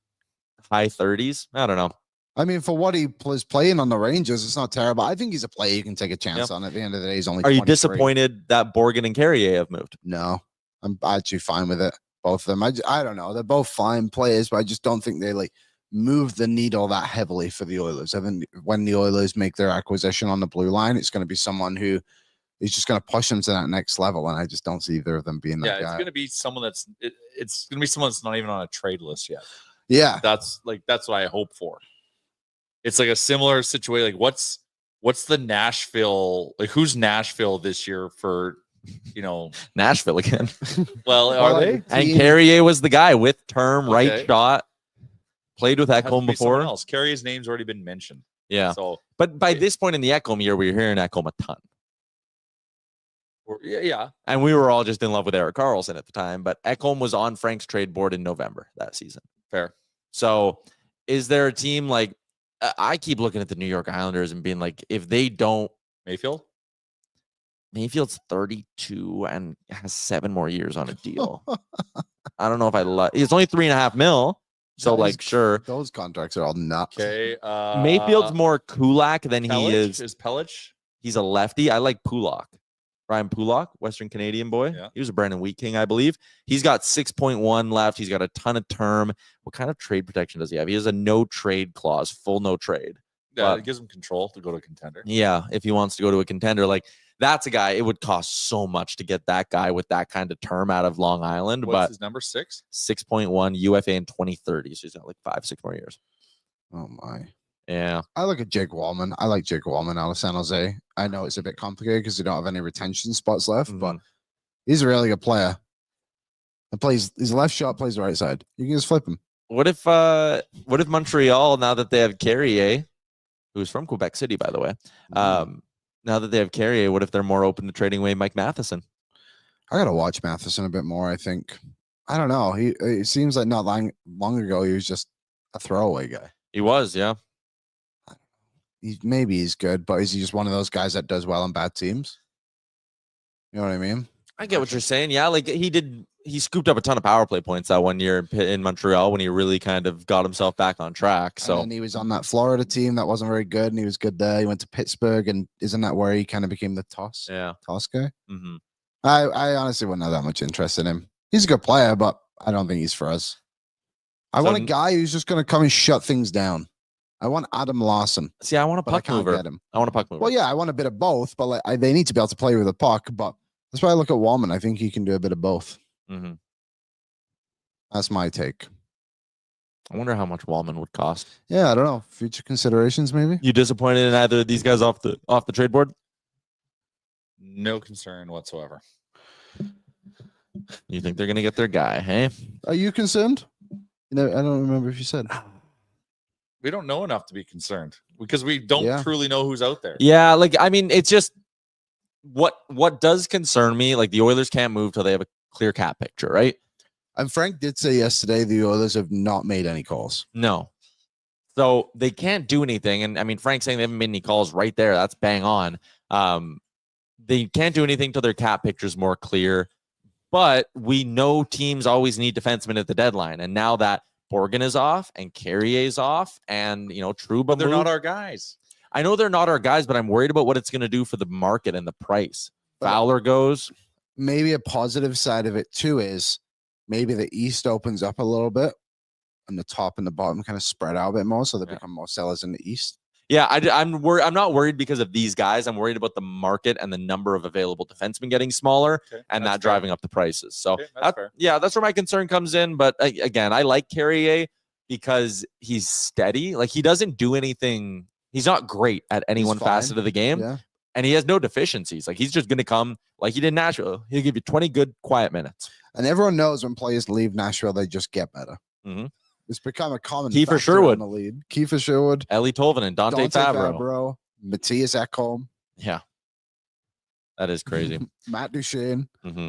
high 30s. I don't know. I mean, for what he was playing on the Rangers, it's not terrible. I think he's a player you can take a chance on. At the end of the day, he's only 23. Are you disappointed that Borgen and Carrier have moved? No, I'm actually fine with it. Both of them. I don't know. They're both fine players, but I just don't think they like move the needle that heavily for the Oilers. I think when the Oilers make their acquisition on the blue line, it's going to be someone who is just going to push them to that next level. And I just don't see either of them being that guy. It's going to be someone it's going to be someone that's not even on a trade list yet. Yeah. That's what I hope for. It's like a similar situation. Like what's the Nashville, like who's Nashville this year for, Nashville again. Well, are they? And Carrier was the guy with term, right shot. Played with Ekholm before. Else. Carrier's name's already been mentioned. Yeah. So, but by this point in the Ekholm year, we were hearing Ekholm a ton. Yeah. And we were all just in love with Erik Karlsson at the time, but Ekholm was on Frank's trade board in November that season. Fair. So is there a team like, I keep looking at the New York Islanders and being like, if they don't, Mayfield's 32 and has 7 more years on a deal. I don't know if I love. It's only $3.5 million. So sure, those contracts are all nuts. Okay. Mayfield's more Kulak than he is. Is Pellich? He's a lefty. I like Pulak. Ryan Pulak, Western Canadian boy. Yeah. He was a Brandon Wheat King, I believe. He's got 6.1 left. He's got a ton of term. What kind of trade protection does he have? He has a no trade clause, full no trade. Yeah, it gives him control to go to a contender. Yeah, if he wants to go to a contender. Like That's a guy. It would cost so much to get that guy with that kind of term out of Long Island. What's his number? 6? 6.1 UFA in 2030. So he's got like 5-6 more years. Oh my. Yeah. I look at Jake Wallman. I like Jake Wallman out of San Jose. I know it's a bit complicated because they don't have any retention spots left, but he's a really good player. And plays his left shot, plays the right side. You can just flip him. What if Montreal, now that they have Carrier, who's from Quebec City, by the way, now that they have Carrier, what if they're more open to trading away Mike Matheson? I gotta watch Matheson a bit more. I think. I don't know. It seems like not long ago he was just a throwaway guy. He was, yeah. Maybe he's good, but is he just one of those guys that does well on bad teams? You know what I mean? I get what you're saying. Yeah, like he scooped up a ton of power play points that one year in Montreal when he really kind of got himself back on track. So and he was on that Florida team that wasn't very good, and he was good there. He went to Pittsburgh, and isn't that where he kind of became the toss guy? Mm-hmm. I honestly wouldn't have that much interest in him. He's a good player, but I don't think he's for us. I want a guy who's just going to come and shut things down. I want Adam Lawson. See, I want a puck mover. I want a puck mover. Well, yeah, I want a bit of both, but they need to be able to play with a puck. But that's why I look at Wallman. I think he can do a bit of both. Mm-hmm. That's my take. I wonder how much Wallman would cost. Yeah, I don't know. Future considerations, maybe. You disappointed in either of these guys off the trade board? No concern whatsoever. You think they're gonna get their guy? Hey, are you concerned? I don't remember if you said. We don't know enough to be concerned because we don't truly know who's out there. Yeah, like I mean, it's just what does concern me. Like the Oilers can't move till they have a clear cap picture, right? And Frank did say yesterday the Oilers have not made any calls. No, so they can't do anything. And I mean, Frank saying they haven't made any calls right there. That's bang on. They can't do anything till their cap picture is more clear. But we know teams always need defensemen at the deadline, and now that Borgen is off and Carrier's off, and Trouba, they're not our guys. I know they're not our guys, but I'm worried about what it's going to do for the market and the price. Fowler goes. Maybe a positive side of it too is maybe the East opens up a little bit, and the top and the bottom kind of spread out a bit more, so they become more sellers in the East. Yeah, I'm worried. I'm not worried because of these guys. I'm worried about the market and the number of available defensemen getting smaller, and that driving up the prices. So that's where my concern comes in. But again, I like Carrier because he's steady. Like he doesn't do anything. He's not great at any one facet of the game, and he has no deficiencies. Like he's just going to come like he did in Nashville. He'll give you 20 good, quiet minutes. And everyone knows when players leave Nashville, they just get better. Mm-hmm. It's become a common Kiefer Sherwood in the lead. Kiefer Sherwood, Ellie Tolvanen, Dante Fabro, Matthias Ekholm. Yeah, that is crazy. Matt Duchene. Mm-hmm.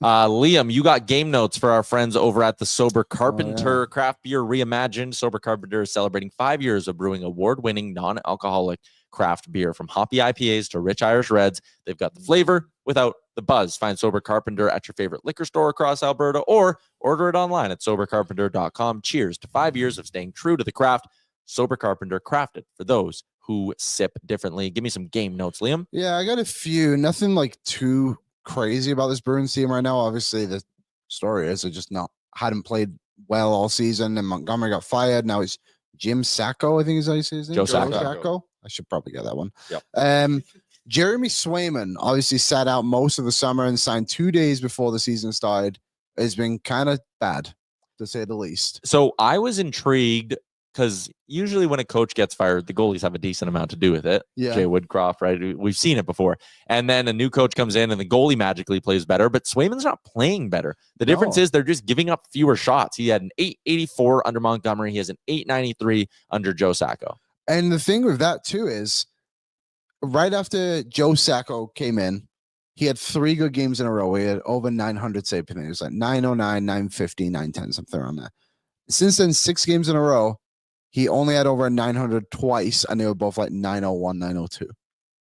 Liam, you got game notes for our friends over at the Sober Carpenter Craft Beer Reimagined. Sober Carpenter is celebrating 5 years of brewing award-winning non-alcoholic craft beer, from hoppy IPAs to rich Irish Reds. They've got the flavor without the buzz. Find Sober Carpenter at your favorite liquor store across Alberta, or order it online at sobercarpenter.com. Cheers to 5 years of staying true to the craft. Sober Carpenter, crafted for those who sip differently. Give me some game notes, Liam. Yeah, I got a few. Nothing like too crazy about this Bruins team right now. Obviously, the story is they just hadn't played well all season, and Montgomery got fired. Now it's Jim Sacco, I think is how you say his name. Joe Sacco. I should probably get that one. Yep. Jeremy Swayman obviously sat out most of the summer and signed 2 days before the season started. It's been kind of bad, to say the least. So I was intrigued because usually when a coach gets fired, the goalies have a decent amount to do with it. Yeah. Jay Woodcroft, right? We've seen it before. And then a new coach comes in and the goalie magically plays better, but Swayman's not playing better. The difference is they're just giving up fewer shots. He had an 884 under Montgomery. He has an 893 under Joe Sacco. And the thing with that too is right after Joe Sacco came in, he had 3 good games in a row. He had over 900 save percentage. It was like 909, 950, 910, something around that. Since then, 6 games in a row, he only had over 900 twice, and they were both like 901, 902.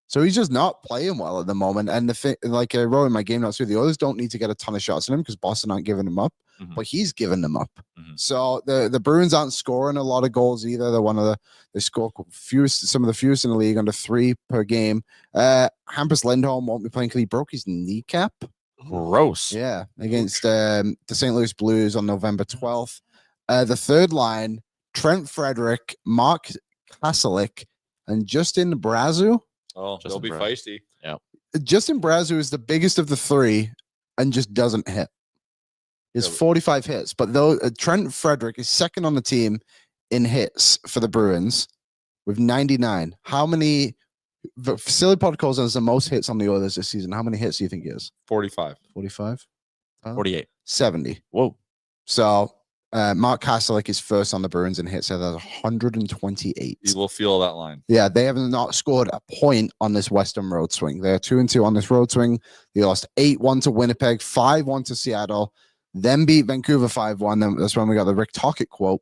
So he's just not playing well at the moment. And the thing, like I wrote in my game notes too, the others don't need to get a ton of shots in him because Boston aren't giving him up, but he's giving them up. So the Bruins aren't scoring a lot of goals either. They're they score some of the fewest in the league, under 3 per game. Hampus Lindholm won't be playing because he broke his kneecap. Gross. Yeah, against the St. Louis Blues on November 12th. The third line, Trent Frederick, Mark Kaselik, and Justin Brazeau. Oh, they'll be feisty. Yeah. Justin Brazeau is the biggest of the three and just doesn't hit. He has 45 hits, but though Trent Frederick is second on the team in hits for the Bruins with 99. How many? Silly Pod calls us the most hits on the Oilers this season. How many hits do you think he has? 45. 45? 48. 70. Whoa. So Mark Kastelik is first on the Bruins in hits. So that's 128. You will feel that line. Yeah, they have not scored a point on this Western road swing. They're 2-2 on this road swing. They lost 8-1 to Winnipeg, 5-1 to Seattle, then beat Vancouver 5-1. Then that's when we got the Rick Tocchet quote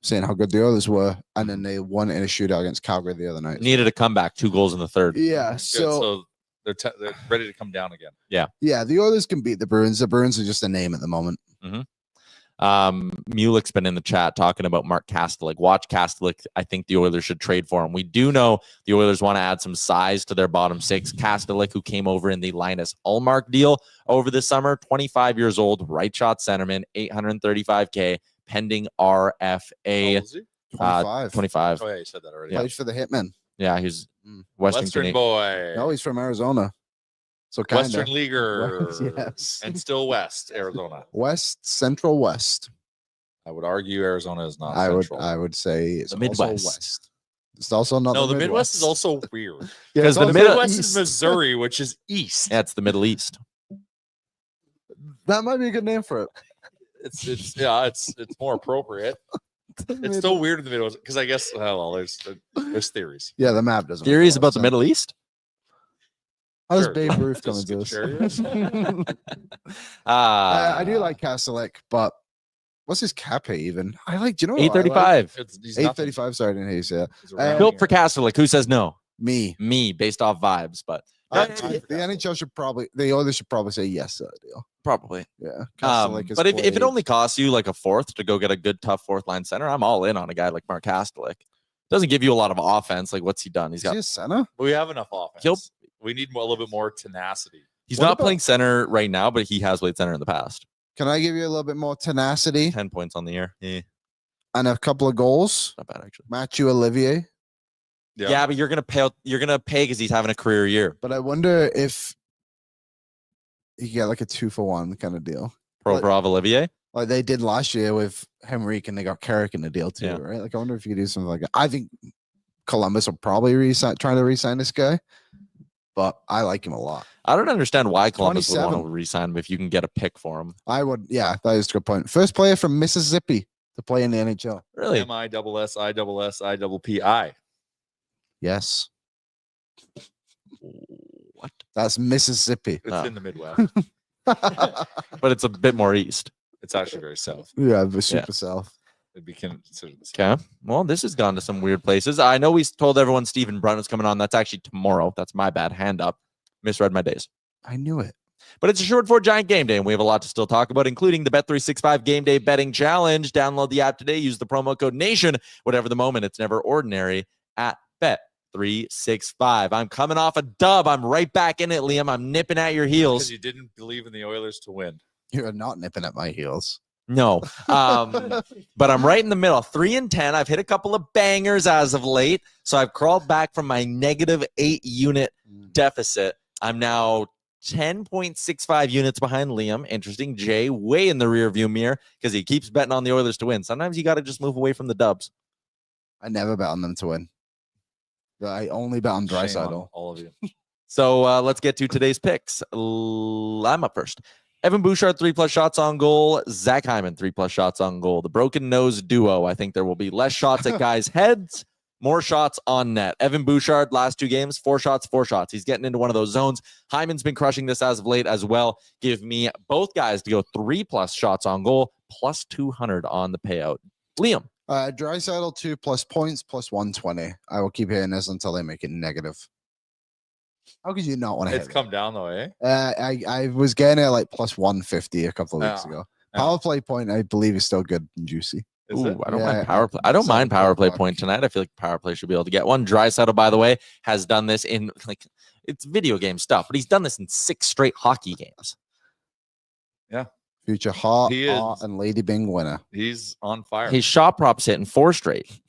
saying how good the Oilers were, and then they won in a shootout against Calgary the other night. Needed a comeback, 2 goals in the third. Yeah, Good, so they're ready to come down again. yeah, the Oilers can beat the Bruins. The Bruins are just a name at the moment. Mulick's been in the chat talking about Mark Kastelik. Watch Kastelik. I think the Oilers should trade for him. We do know the Oilers want to add some size to their bottom six. Kastelik, who came over in the Linus Ullmark deal over the summer, 25 years old, right shot centerman, $835K, pending RFA. How old is he? 25. 25. Oh, yeah, you said that already. Plays for the Hitmen. Yeah, he's Western Canadian. boy. No, he's from Arizona. So kind Western of Leaguer. yes. And still West, Arizona. West, Central West. I would argue Arizona is not I central. would say it's The also Midwest. West. It's also not No, the Midwest is also weird. Yeah, Because it's the also Midwest is east. Missouri, which is east. Yeah, it's the Middle East. That might be a good name for it. It's more appropriate. It's still weird in the Midwest because I guess there's theories. Yeah, the map doesn't. make a Theories lot about of the sense. Middle East? How does Sure. Babe Ruth come Just into share this? yours. I do like Kastelik, but what's his cap hit even? I like. Do you know what I like? 835. He's nothing. 835. Sorry, I didn't hear you say that. He's around Built here. for Kastelik. Who says no? Me. Me, based off vibes, but The NHL should probably. The Oilers should probably say yes to that deal. probably. Yeah. Kastelik has But if it played- only costs you like a fourth to go get a good, tough fourth line center, I'm all in on a guy like Mark Kastelik. Doesn't give you a lot of offense. Like, what's he done? He's Is he got. a center? We have enough offense. He'll- We need a little bit more tenacity. He's What not about- playing center right now, but he has played center in the past. Can I give you a little bit more tenacity 10 points on the year. Yeah, and a couple of goals? not bad actually. Matthew Olivier. Yeah, but you're gonna pay. You're gonna pay because he's having a career year. But I wonder if you get like a 2-for-1 kind of deal, Provorov, Olivier. like they did last year with Henrique, and they got Carrick in the deal too, Yeah. right? Like I wonder if you could do something like that. I think Columbus will probably trying to re-sign this guy, but I like him a lot. I don't understand why Columbus would want 27. to re-sign him if you can get a pick for him. I would, yeah, that is a good point. First player from Mississippi to play in the NHL. Really? MISSISSIPPI. Yes, What? that's Mississippi. It's Oh. in the Midwest. But it's a bit more east. It's actually very south. Yeah, the super south. It'd be considered the south. Okay. Well, this has gone to some weird places. I know we told everyone Stephen Brunt was coming on. That's actually tomorrow. That's my bad. Hand up. Misread my days. I knew it. But it's a Sherwood Ford Giant game day, and we have a lot to still talk about, including the Bet365 Gameday Betting Challenge. Download the app today. Use the promo code NATION. Whatever the moment, it's never ordinary at Bet365. I'm coming off a dub. I'm right back in it, Liam. I'm nipping at your Because heels. you didn't believe in the Oilers to win. You're not nipping at my heels. No. But I'm right in the middle. 3-10. I've hit a couple of bangers as of late. So I've crawled back from my -8 unit deficit. I'm now 10.65 units behind Liam. Interesting. Jay way in the rear view mirror because he keeps betting on the Oilers to win. Sometimes you got to just move away from the dubs. I never bet on them to win. I only bet on Shame on Draisaitl. all of you. So let's get to today's picks. I'm up first. Evan Bouchard, 3+ shots on goal. Zach Hyman, 3+ shots on goal. The broken nose duo. I think there will be less shots at guys' heads, more shots on net. Evan Bouchard, last 2 games, 4 shots, 4 shots. He's getting into one of those zones. Hyman's been crushing this as of late as well. Give me both guys to go 3+ shots on goal, plus 200 on the payout. Liam. Draisaitl 2+ points, plus 120. I will keep hitting this until they make it negative. How could you not want to It's hit come down though, eh? I was getting it like plus 150 a couple of weeks Yeah. ago. Yeah. Power play point, I believe, is still good and juicy. Is Ooh, it? I don't Yeah, mind power play. I don't mind 7 power play o'clock. point tonight. I feel like power play should be able to get one. Draisaitl, by the way, has done this in like it's video game stuff, but he's done this in 6 straight hockey games. Future Hart, He is. Art, and Lady Bing winner. He's on fire. His shot props hit in 4 straight.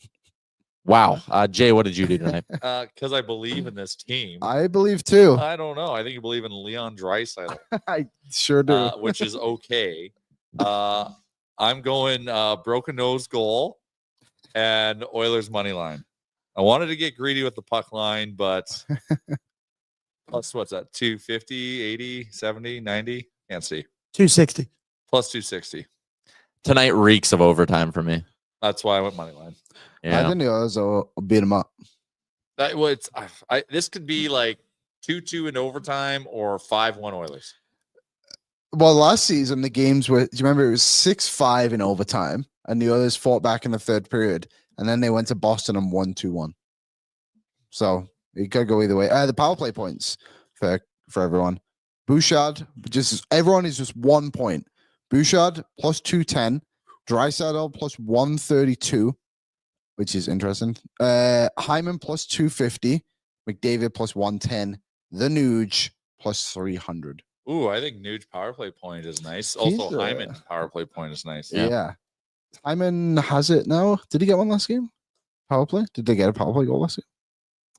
Wow. Jay, what did you do tonight? Because I believe in this team. I believe too. I don't know. I think you believe in Leon Draisaitl, I sure do. which is okay. I'm going broken nose goal and Oilers money line. I wanted to get greedy with the puck line, but plus what's that? 250, 80, 70, 90? Can't see. 260. Plus 260. Tonight reeks of overtime for me. That's why I went money line. I Yeah. think the others will beat them up. This could be like 2-2 in overtime or 5-1 Oilers. Well, last season the games were. Do you remember it was 6-5 in overtime, and the others fought back in the third period, and then they went to Boston and won 2-1. So it could go either way. The power play points for everyone. Bouchard, everyone is just 1 point. Bouchard plus 210, Draisaitl plus 132, which is interesting. Hyman plus 250, McDavid plus 110, the Nuge plus 300. Ooh, I think Nuge power play point is nice. Also, Hyman power play point is nice. Yeah. Hyman has it now. Did he get one last game? Power play? Did they get a power play goal last game?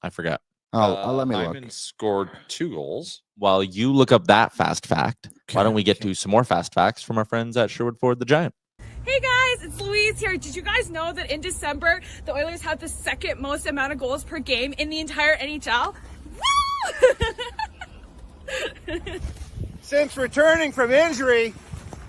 I forgot. I'll let me Hyman look. scored 2 goals. While you look up that fast fact, why don't we get to some more fast facts from our friends at Sherwood Ford the Giant? Hey guys, it's Louise here. Did you guys know that in December, the Oilers had the second most amount of goals per game in the entire NHL? Woo! Since returning from injury,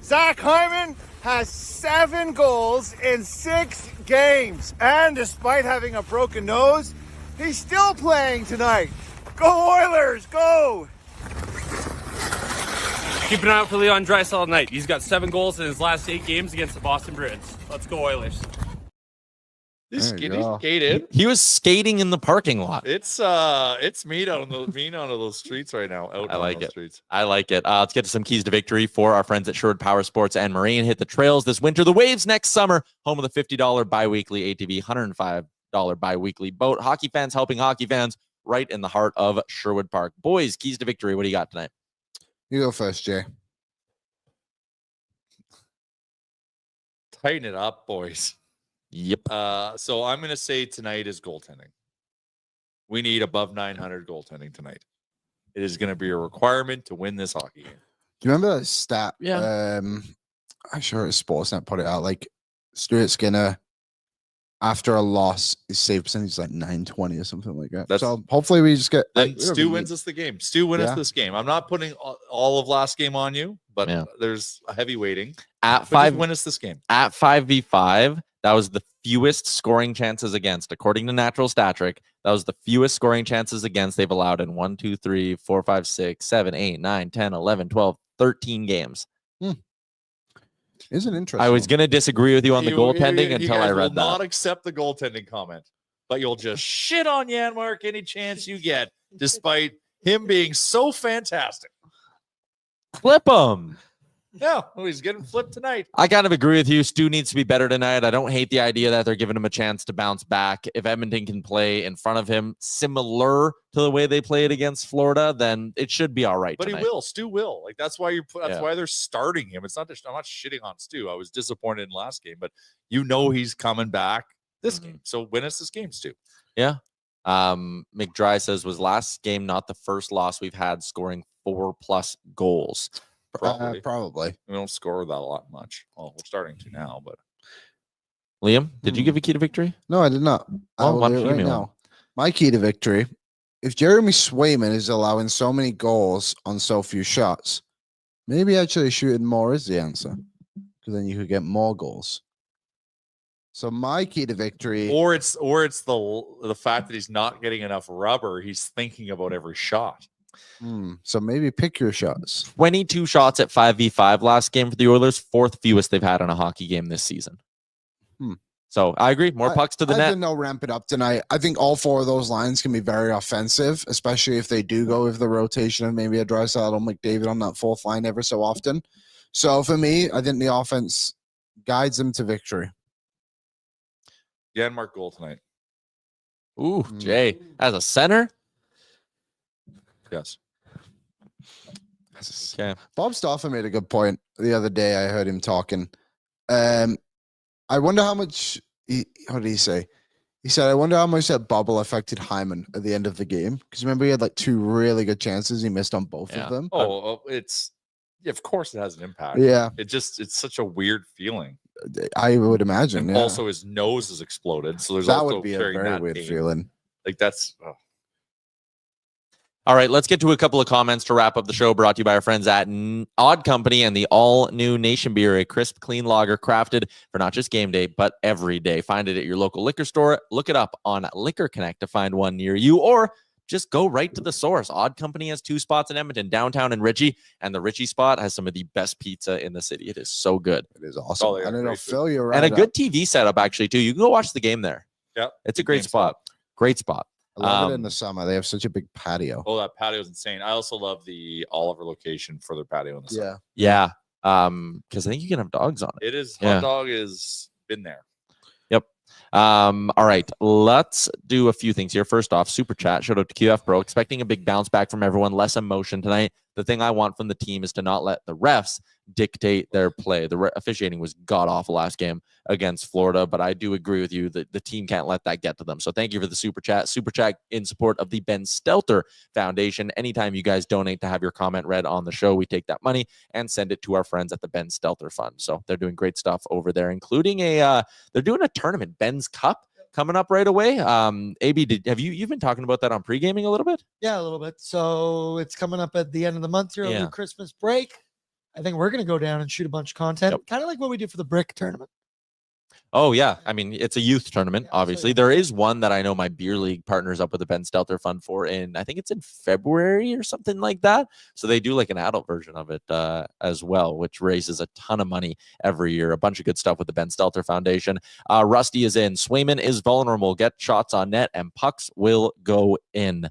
Zach Hyman has 7 goals in 6 games. And despite having a broken nose, he's still playing tonight. Go Oilers, go! Keep an eye out for Leon Draisaitl tonight. He's got 7 goals in his last 8 games against the Boston Bruins. Let's go Oilers. He's There you go. skated. He was skating in the parking lot. It's mean on those streets right now. Out I on like those it. Streets. I like it. Let's get to some keys to victory for our friends at Sherwood Power Sports and Marine. Hit the trails this winter, the waves next summer. Home of the $50 bi-weekly ATV, $105 bi-weekly boat. Hockey fans helping hockey fans right in the heart of Sherwood Park. Boys, keys to victory. What do you got tonight? You go first, Jay. Tighten it up, boys. Yep. So I'm going to say tonight is goaltending. We need above 900 goaltending tonight. It is going to be a requirement to win this hockey game. Do you remember that stat? Yeah. I'm sure it's Sportsnet put it out. Like Stuart Skinner, after a loss, his save percentage is like 920 or something like that. So hopefully we just get. Then Stu wins us the game. Stu wins us this game. I'm not putting all of last game on you, but there's a heavy weighting. At But just win us this game. At 5v5, that was the fewest scoring chances against, according to Natural Stat Trick. That was the fewest scoring chances against they've allowed in 1, 2, 3, 4, 5, 6, 7, 8, 9, 10, 11, 12, 13 games. Isn't interesting? I was going to disagree with you on the goaltending until I read that. You will not accept the goaltending comment, but you'll just shit on Janmark any chance you get, despite him being so fantastic. Flip him. No, he's getting flipped tonight. I kind of agree with you. Stu needs to be better tonight. I don't hate the idea that they're giving him a chance to bounce back. If Edmonton can play in front of him similar to the way they played against Florida, then it should be all right. But tonight. he will. Stu will. Like that's why why they're starting him. It's not just I'm not shitting on Stu. I was disappointed in last game, but he's coming back this game. So win us this game, Stu. Yeah. McDry says was last game not the first loss we've had scoring 4+ goals. Probably. We don't score that a lot much. Well, we're starting to now, but Liam, did you give a key to victory? No, I did not. I Well, will why do don't it you right give me now. My key to victory: if Jeremy Swayman is allowing so many goals on so few shots, maybe actually shooting more is the answer, because then you could get more goals. So my key to victory, or it's the fact that he's not getting enough rubber. He's thinking about every shot. So maybe pick your shots. 22 shots at 5v5 last game for the Oilers, 4th fewest they've had in a hockey game this season. So I agree. More pucks to the I net. think they'll ramp it up tonight. I think all 4 of those lines can be very offensive, especially if they do go with the rotation of maybe a Draisaitl, McDavid on that 4th line ever so often. So for me, I think the offense guides them to victory. Janmark goal tonight. Ooh, Jay, as a center. Yes. Okay. Bob Stauffer made a good point the other day. I heard him talking. I wonder how much. What did he say? He said, I wonder how much that bubble affected Hyman at the end of the game. Because remember, he had like 2 really good chances. He missed on both of them. Of course it has an impact. Yeah. It's such a weird feeling. I would imagine. And Yeah. also his nose is exploded. So there's that also would be a carrying very that weird pain. feeling. Like that's All right, let's get to a couple of comments to wrap up the show, brought to you by our friends at Odd Company and the all-new Nation Beer, a crisp, clean lager crafted for not just game day, but every day. Find it at your local liquor store. Look it up on Liquor Connect to find one near you, or just go right to the source. Odd Company has 2 spots in Edmonton, downtown and Ritchie, and the Ritchie spot has some of the best pizza in the city. It is so good. It is awesome. they got And it'll great food. fill you right And a good up. TV setup, actually, too. You can go watch the game there. Yep. It's a Good great game spot. Great spot. I love it in Um, the summer. They have such a big patio. Oh, that patio is insane. I also love the Oliver location for their patio in the summer. Yeah. Yeah. Because I think you can have dogs on it. It is Yeah. hot dog is been there. All right, let's do a few things here. First off, super chat. Shout out to QF Pro. Expecting a big bounce back from everyone. Less emotion tonight. The thing I want from the team is to not let the refs dictate their play. The officiating was god awful last game against Florida, but I do agree with you that the team can't let that get to them. So thank you for the super chat. Super chat in support of the Ben Stelter Foundation. Anytime you guys donate to have your comment read on the show, we take that money and send it to our friends at the Ben Stelter Fund. So they're doing great stuff over there, including they're doing a tournament, Ben's Cup, coming up right away. AB, you've been talking about that on pre-gaming a little bit? Yeah, a little bit. So it's coming up at the end of the month here over Yeah. Christmas break. I think we're going to go down and shoot a bunch of content, kind of like what we do for the brick tournament. Oh, yeah. I mean, it's a youth tournament, Yeah, so obviously. yeah. There is one that I know my beer league partners up with the Ben Stelter Fund for I think it's in February or something like that. So they do like an adult version of it as well, which raises a ton of money every year. A bunch of good stuff with the Ben Stelter Foundation. Rusty is in. Swayman is vulnerable. Get shots on net and pucks will go in.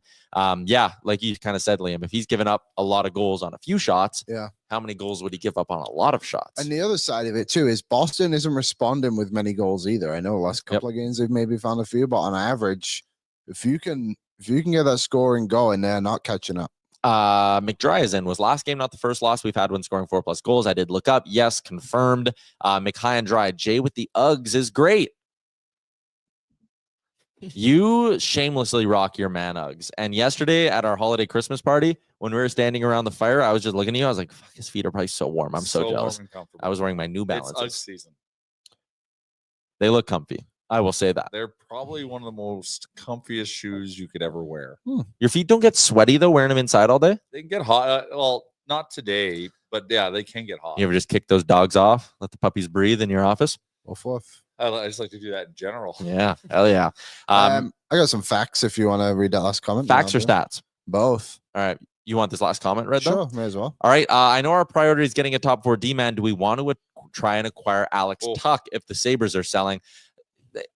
Yeah, like you kind of said, Liam, if he's given up a lot of goals on a few shots, Yeah. how many goals would he give up on a lot of shots? And the other side of it too is Boston isn't responding with many goals either. I know the last couple of games they've maybe found a few, but on average, if you can get that scoring going, they're not catching up. McDry is in. Was last game not the first loss we've had when scoring 4+ goals? I did look up. Yes, confirmed. McHigh and Dry. Jay with the Uggs is great. You shamelessly rock your man Uggs. And yesterday at our holiday Christmas party, when we were standing around the fire, I was just looking at you. I was like, fuck, his feet are probably so warm. I'm so warm jealous. and comfortable. I was wearing my New It's Balances. Ugg season. They look comfy. I will say that. They're probably one of the most comfiest shoes you could ever wear. Your feet don't get sweaty, though, wearing them inside all day? They can get hot. Well, not today, but yeah, they can get hot. You ever just kick those dogs off? Let the puppies breathe in your office? Woof. I just like to do that in general. Yeah. Hell yeah. I got some facts if you want to read that last comment. Facts or I'll do it. stats? Both. All right. You want this last comment read, though? Sure, may as well. All right. I know our priority is getting a top 4 D-man. Do we want to try and acquire Alex Tuck if the Sabres are selling?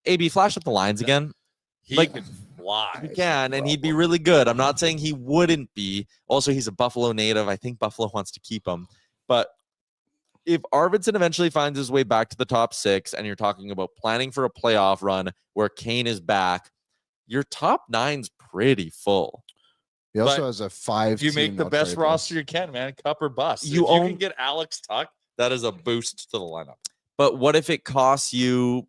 AB, flash up the lines again. He Like- can fly. He can, and he'd be really good. I'm not saying he wouldn't be. Also, he's a Buffalo native. I think Buffalo wants to keep him. But if Arvidsson eventually finds his way back to the top 6, and you're talking about planning for a playoff run where Kane is back, your top 9's pretty full. He also But has a 5. You make the no best trade roster list. you can, man. Cup or bust. You If own- you can get Alex Tuck, that is a boost to the lineup. But what if it costs you,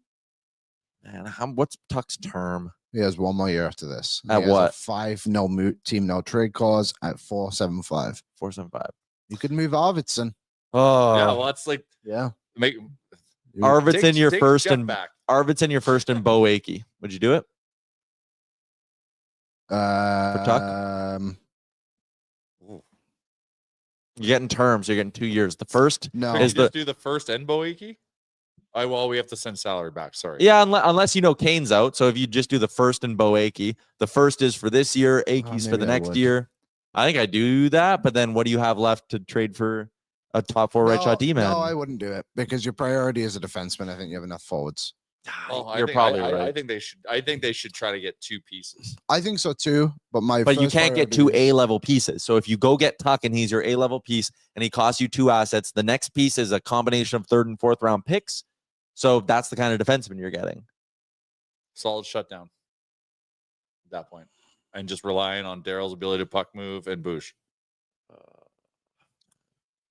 man, what's Tuck's term? He has 1 more year after this. At He has a what? 5 team no trade clause at 4.75. 475. You could move Arvidsson. Oh, Yeah, well, that's like Yeah. make Arvidsson, your first Jeff and back. Arvidsson, your first and Bo Akey. Would you do it? Tuck? You're getting terms. You're getting 2 years. The first No. Can is you the just do the first and Boiki? We have to send salary back. Sorry. yeah, unless you know Kane's out. So if you just do the first and Bo Akey, the first is for this year, Akey's for maybe the I next would. year. I think I do that, but then what do you have left to trade for a top 4 right shot D man? No, I wouldn't do it because your priority is a defenseman. I think you have enough forwards. Oh, You're probably right. I think they should. I think they should try to get 2 pieces. I think so too. But But you first can't get priority 2 is- A-level pieces. So if you go get Tuck and he's your A-level piece and he costs you 2 assets, the next piece is a combination of 3rd and 4th round picks. So that's the kind of defenseman you're getting. Solid shutdown. At that point, and just relying on Daryl's ability to puck move and Bush.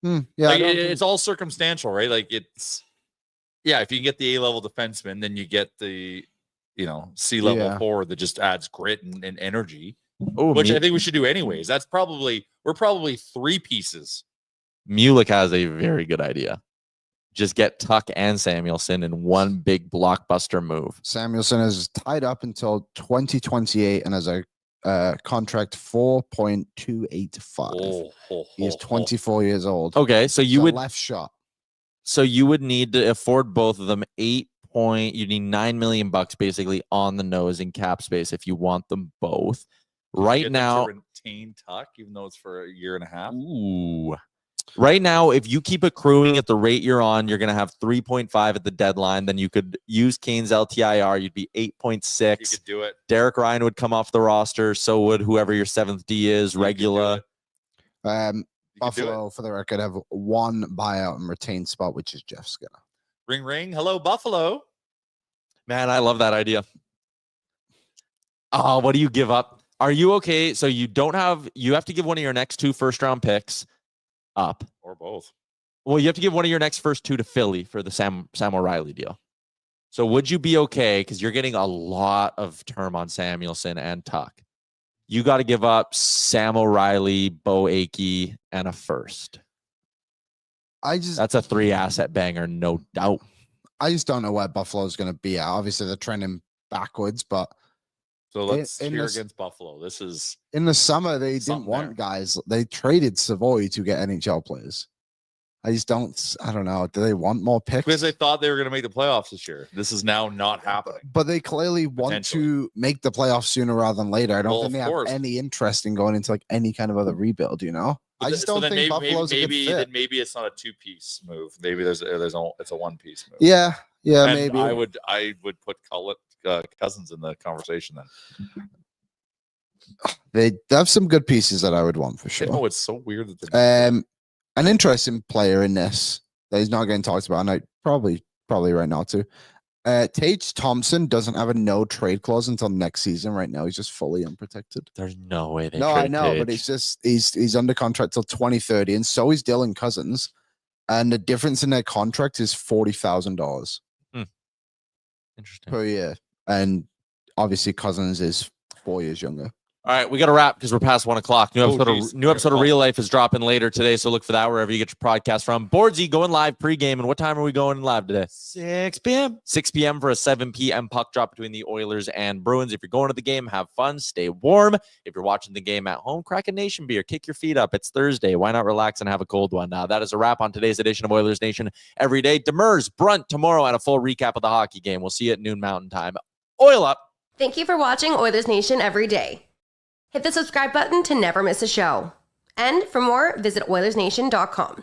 Yeah, Like, I don't think- it's all circumstantial, right? Like it's, yeah. If you can get the A-level defenseman, then you get the C-level Yeah. forward that just adds grit and energy, Oh, which I think we should do anyways. We're probably 3 pieces. Mulek has a very good idea. Just get Tuck and Samuelson in one big blockbuster move. Samuelson is tied up until 2028 and has a contract 4.285. He is 24 years old. Okay, so He's you a would left shot. So you would need to afford both of them you need $9 million basically on the nose in cap space if you want them both. Right Get them now, to retain Tuck, even though it's for a year and a half. ooh. Right now, if you keep accruing at the rate you're on, you're going to have 3.5 at the deadline. Then you could use Kane's LTIR. You'd be 8.6. You could do it. Derek Ryan would come off the roster. So would whoever your 7th D is, You could do Regula. it. You could do Buffalo, for the record, have one buyout and retained spot, which is Jeff Skinner. Ring, ring. Hello, Buffalo. Man, I love that idea. Oh, what do you give up? Are you okay? So you have to give one of your next 2 first-round picks up. Or both. Well, you have to give one of your next first 2 to Philly for the Sam O'Reilly deal. So would you be okay? Because you're getting a lot of term on Samuelson and Tuck. You got to give up Sam O'Reilly, Bo Akey, and a first. That's a 3-asset banger, no doubt. I just don't know where Buffalo is going to be at. Obviously, they're trending backwards, but So let's in cheer this- against Buffalo. This is in the summer, they didn't Something want there. guys. They traded Savoy to get NHL players. I don't know. Do they want more picks? because they thought they were going to make the playoffs this year. This is now not happening. But they clearly want Potentially. to make the playoffs sooner rather than later. I don't Well, think they of have course. any interest in going into like any kind of other rebuild, you know? But I just so don't then think Buffalo's a maybe, good fit. then maybe it's not a 2-piece move. Maybe it's a 1-piece move. Yeah, And maybe. I would put Cousins in the conversation then. They have some good pieces that I would want for sure. Oh, it's so weird that they An interesting player in this that he's not getting talked about, and I probably right now too. Tage Thompson doesn't have a no trade clause until next season. Right now, he's just fully unprotected. There's no way they No, I trade know, but Tage. it's just he's under contract till 2030, and so is Dylan Cousins. And the difference in their contract is $40,000 Interesting. per year, and obviously Cousins is 4 years younger. All right, we got to wrap because we're past 1 o'clock. New episode of Real Life is dropping later today, so look for that wherever you get your podcast from. Boardsy going live pregame, and what time are we going live today? 6 p.m. 6 p.m. for a 7 p.m. puck drop between the Oilers and Bruins. If you're going to the game, have fun, stay warm. If you're watching the game at home, crack a Nation beer, kick your feet up. It's Thursday. Why not relax and have a cold one? Now, that is a wrap on today's edition of Oilers Nation Everyday. Demers, Brunt tomorrow, and a full recap of the hockey game. We'll see you at noon Mountain Time. Oil up. Thank you for watching Oilers Nation Every Day. Hit the subscribe button to never miss a show. And for more, visit OilersNation.com.